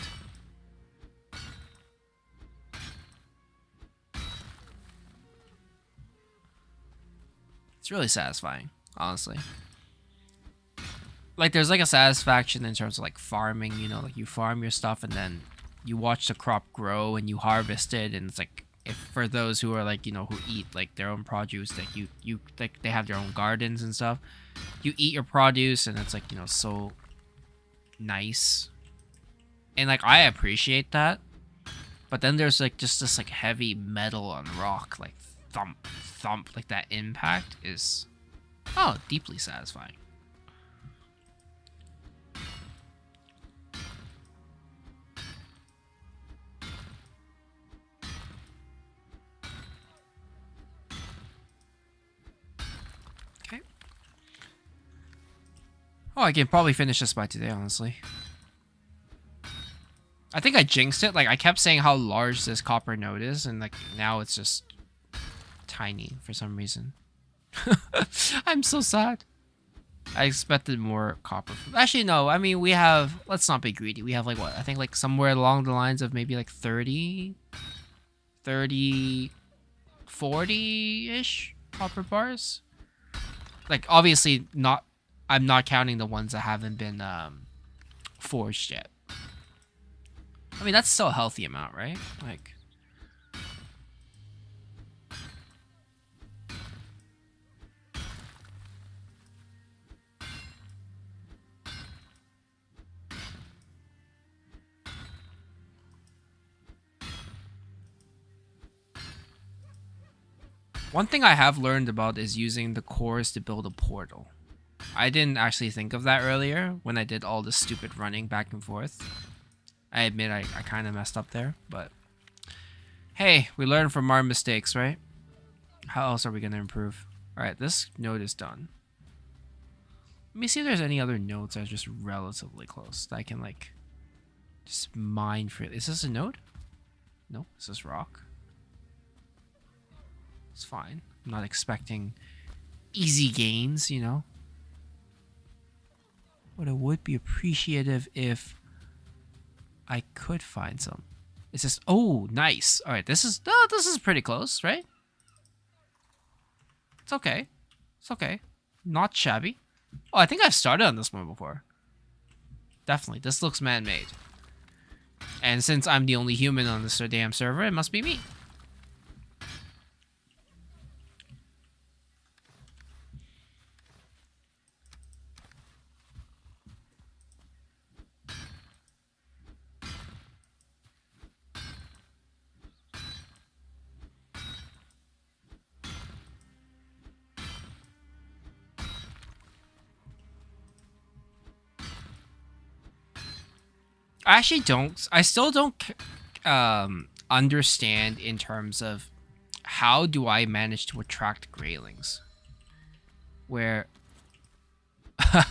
S1: It's really satisfying, honestly. Like, there's like a satisfaction in terms of like farming, you know, like you farm your stuff and then you watch the crop grow and you harvest it, and it's like, if for those who are like, you know, who eat like their own produce, like you like they have their own gardens and stuff, you eat your produce and it's like, you know, so nice. And like, I appreciate that. But then there's like just this like heavy metal on rock, like thump, thump, like that impact is, oh, deeply satisfying. Okay. Oh, I can probably finish this by today, honestly. I think I jinxed it. Like, I kept saying how large this copper node is, and like now it's just tiny for some reason. I'm so sad. I expected more copper. Actually, no. I mean, we have... Let's not be greedy. We have, like, what? I think, like, somewhere along the lines of maybe, like, 30... 40-ish copper bars. Like, obviously, not... I'm not counting the ones that haven't been, forged yet. I mean, that's still a healthy amount, right? Like... One thing I have learned about is using the cores to build a portal. I didn't actually think of that earlier when I did all this stupid running back and forth. I admit I kind of messed up there, but... Hey, we learn from our mistakes, right? How else are we going to improve? Alright, this node is done. Let me see if there's any other nodes that are just relatively close that I can, like, just mine freely. Is this a node? No, this is rock. It's fine. I'm not expecting easy gains, you know? But I would be appreciative if I could find some. It's just... Oh, nice. Alright, this is pretty close, right? It's okay. It's okay. Not shabby. Oh, I think I've started on this one before. Definitely. This looks man-made. And since I'm the only human on this damn server, it must be me. I still don't understand in terms of how do I manage to attract Greylings? Where I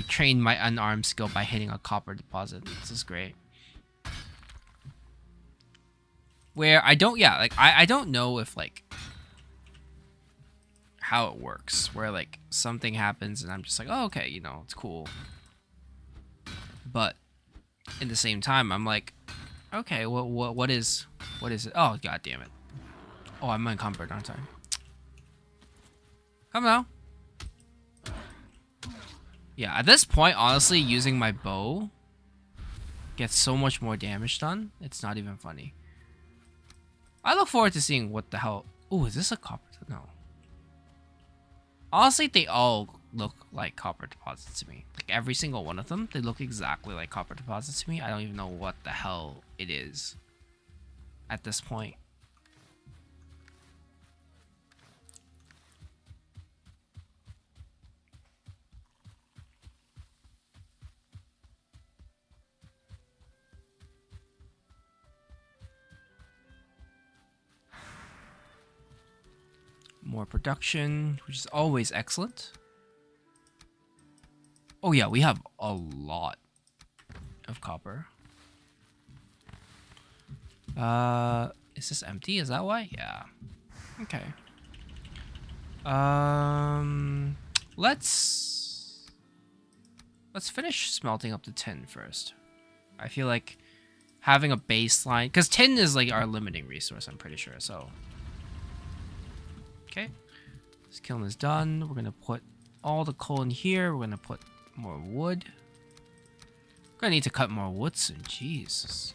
S1: trained my unarmed skill by hitting a copper deposit. This is great. Where I don't, yeah, like I don't know if like how it works. Where like something happens and I'm just like, oh, okay, you know, it's cool. But in the same time, I'm like, okay, what is it? Oh, god damn it! Oh, I'm encumbered, aren't I? Come now. Yeah, at this point, honestly, using my bow gets so much more damage done. It's not even funny. I look forward to seeing what the hell. Oh, is this a copper? No. Honestly, they all look like copper deposits to me. Like every single one of them, they look exactly like copper deposits to me. I don't even know what the hell it is at this point. More production, which is always excellent. Oh yeah, we have a lot of copper. Is this empty? Is that why? Yeah. Okay. Let's finish smelting up the tin first. I feel like having a baseline, because tin is like our limiting resource, I'm pretty sure. So, okay, this kiln is done. We're gonna put all the coal in here. We're gonna put more wood. We're gonna need to cut more wood soon. Jesus.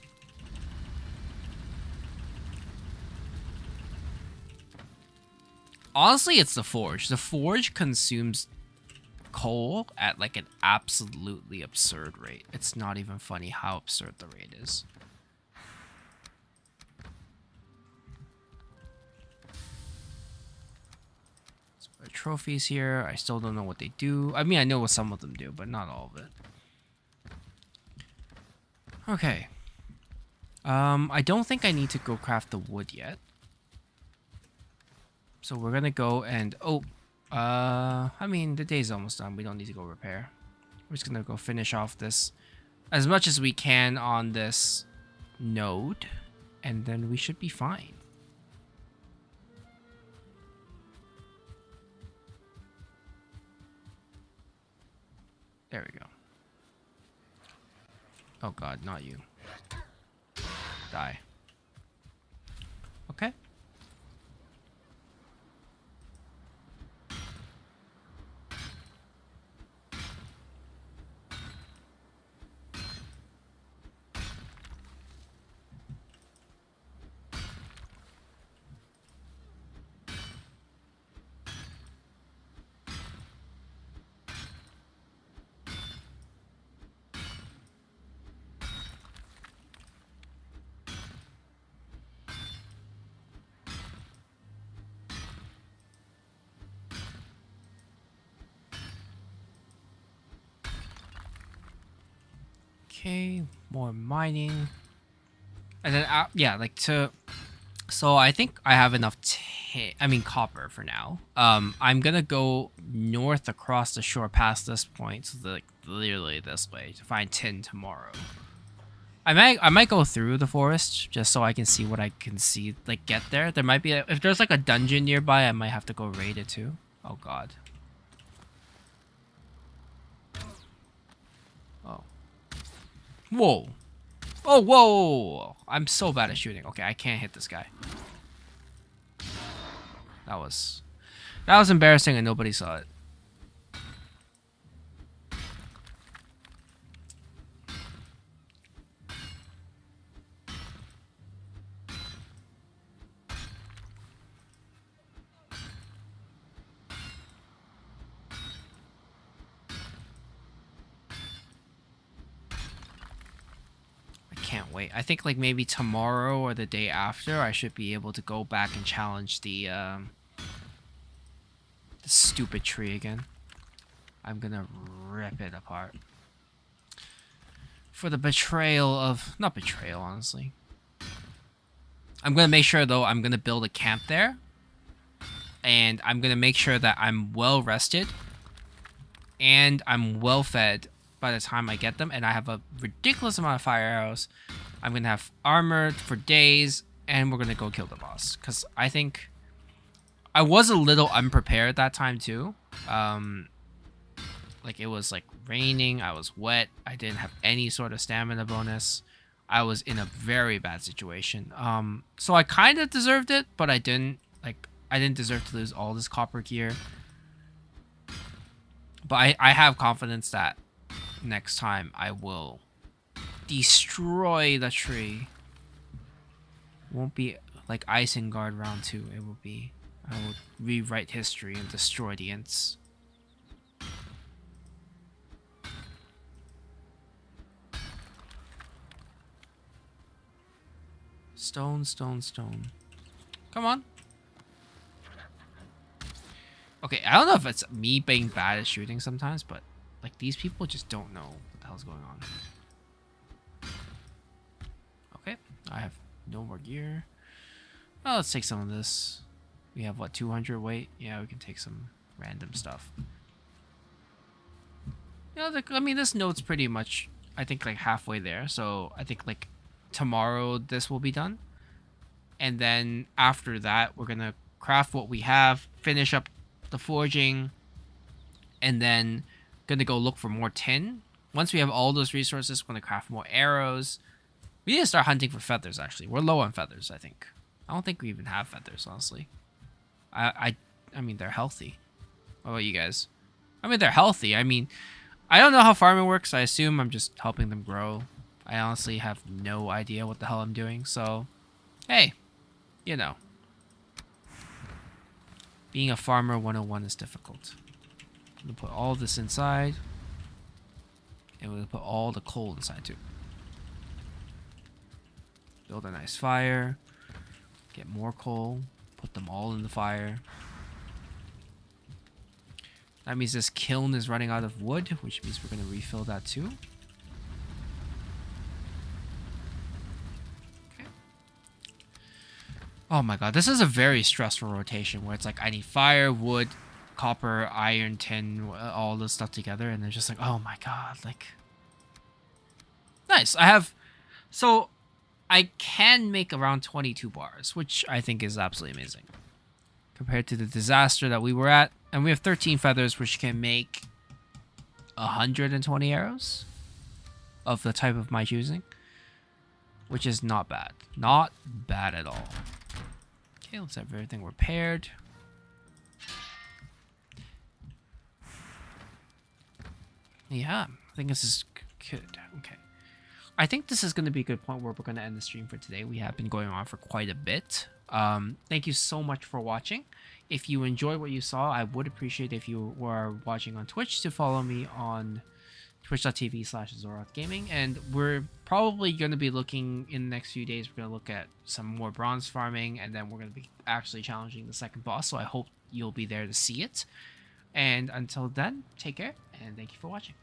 S1: Honestly, it's the forge. The forge consumes coal at like an absolutely absurd rate. It's not even funny how absurd the rate is. So our trophies here. I still don't know what they do. I mean, I know what some of them do, but not all of it. Okay. I don't think I need to go craft the wood yet. So we're gonna go and I mean the day's almost done. We don't need to go repair. We're just gonna go finish off this as much as we can on this node, and then we should be fine. There we go. Oh god, not you. Die. Okay. Okay, more mining. And then, yeah, like to... So I think I have enough copper for now. I'm gonna go north across the shore past this point, so like literally this way, to find tin tomorrow. I might go through the forest just so I can see what I can see, like get there. There might be if there's like a dungeon nearby, I might have to go raid it too. Oh god. Oh. Whoa. Oh, whoa. I'm so bad at shooting. Okay, I can't hit this guy. That was embarrassing and nobody saw it. Can't wait. I think like maybe tomorrow or the day after I should be able to go back and challenge the stupid tree again. I'm gonna rip it apart. for the betrayal of... Not betrayal, honestly. I'm going to make sure, though, I'm going to build a camp there. And I'm going to make sure that I'm well rested. And I'm well fed by the time I get them. And I have a ridiculous amount of fire arrows. I'm going to have armor for days. And we're going to go kill the boss. Because I think... I was a little unprepared that time, too. Like, it was, like, raining. I was wet. I didn't have any sort of stamina bonus. I was in a very bad situation. So I kind of deserved it, but I didn't. Like, I didn't deserve to lose all this copper gear. But I have confidence that next time I will destroy the tree. Won't be like Isengard round 2. It will be... I will rewrite history and destroy the Ents. Stone, stone, stone. Come on. Okay, I don't know if it's me being bad at shooting sometimes, but like these people just don't know what the hell's going on. Okay, I have no more gear. Oh, let's take some of this. We have what, 200 weight? Yeah, we can take some random stuff. You know, I mean, this node's pretty much, I think, like halfway there. So I think like tomorrow this will be done. And then after that, we're going to craft what we have, finish up the forging, and then going to go look for more tin. Once we have all those resources, we're going to craft more arrows. We need to start hunting for feathers, actually. We're low on feathers, I think. I don't think we even have feathers, honestly. I mean, they're healthy. What about you guys? I mean, they're healthy. I mean, I don't know how farming works. I assume I'm just helping them grow. I honestly have no idea what the hell I'm doing. So, hey, you know. Being a farmer 101 is difficult. I'm going to put all this inside. And we're going to put all the coal inside too. Build a nice fire. Get more coal. Put them all in the fire. That means this kiln is running out of wood, which means we're going to refill that too. Okay. Oh my god, this is a very stressful rotation where it's like I need fire, wood, copper, iron, tin, all this stuff together, and they're just like, oh my god, like... Nice, I have... So, I can make around 22 bars, which I think is absolutely amazing. Compared to the disaster that we were at. And we have 13 feathers, which can make 120 arrows of the type of my choosing. Which is not bad. Not bad at all. Okay, let's have everything repaired. Yeah, I think this is good. Okay. I think this is going to be a good point where we're going to end the stream for today. We have been going on for quite a bit. Thank you so much for watching. If you enjoyed what you saw, I would appreciate if you were watching on Twitch to follow me on twitch.tv/ZorothGaming. And we're probably going to be looking in the next few days. We're going to look at some more bronze farming, and then we're going to be actually challenging the second boss. So I hope you'll be there to see it. And until then, take care, and thank you for watching.